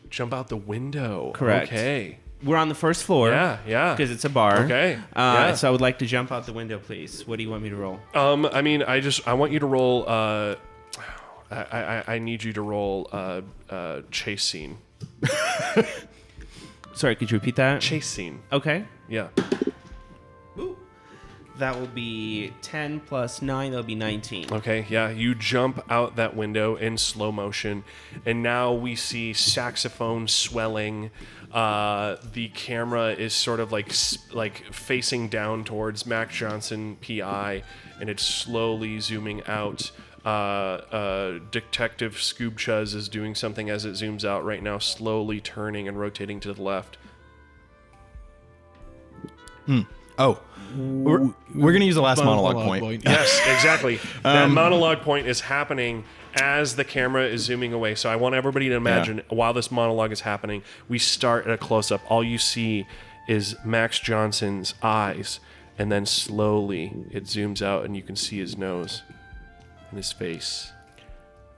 Jump out the window. Correct. Okay. We're on the first floor. Yeah. Because it's a bar. Okay. Yeah. So I would like to jump out the window, please. What do you want me to roll? I mean, I want you to roll. I need you to roll chase scene. Sorry, could you repeat that? Chase scene. Okay. Yeah. That will be 10 plus 9. That'll be 19. Okay. Yeah. You jump out that window in slow motion, and now we see saxophone swelling. The camera is sort of like facing down towards Mac Johnson PI, and it's slowly zooming out. Detective Scoob Chuz is doing something as it zooms out right now, slowly turning and rotating to the left. Oh, we're going to use the last monologue point. Yes, exactly. That monologue point is happening as the camera is zooming away. So I want everybody to imagine while this monologue is happening, we start at a close-up. All you see is Max Johnson's eyes, and then slowly it zooms out, and you can see his nose and his face.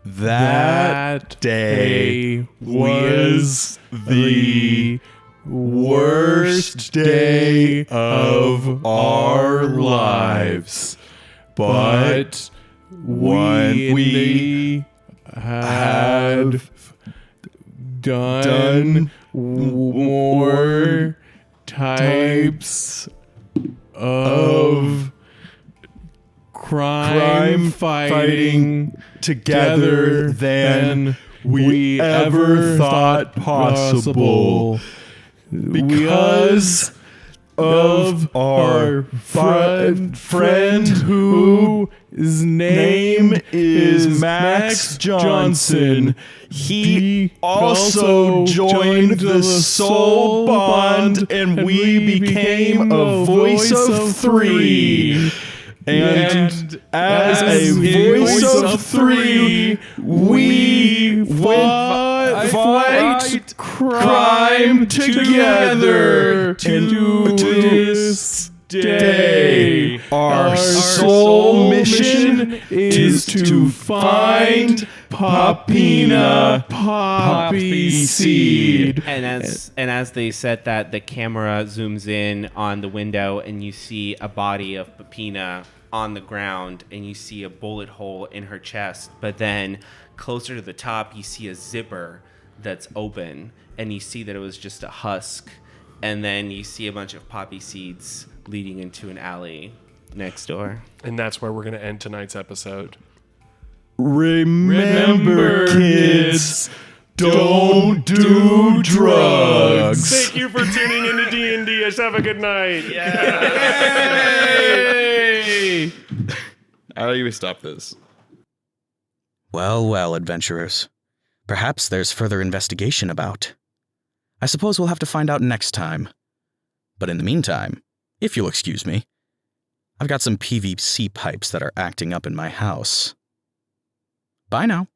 That day was the worst day of our lives. But when we had done more types of crime fighting together than we ever thought possible. Because of our friend whose name is Max Johnson. He also joined the Soul Bond, and we became a voice of 3. And as a voice of 3, we fight crime together. To this day, our sole mission is to find Poppyseed. And as they said that, the camera zooms in on the window, and you see a body of Poppina on the ground, and you see a bullet hole in her chest. But then closer to the top, you see a zipper that's open, and you see that it was just a husk. And then you see a bunch of poppy seeds leading into an alley next door. And that's where we're going to end tonight's episode. Remember, kids, don't do drugs. Thank you for tuning into D&D. Have a good night. Hey! How do we stop this? Well, well, adventurers. Perhaps there's further investigation about. I suppose we'll have to find out next time. But in the meantime, if you'll excuse me, I've got some PVC pipes that are acting up in my house. Bye now.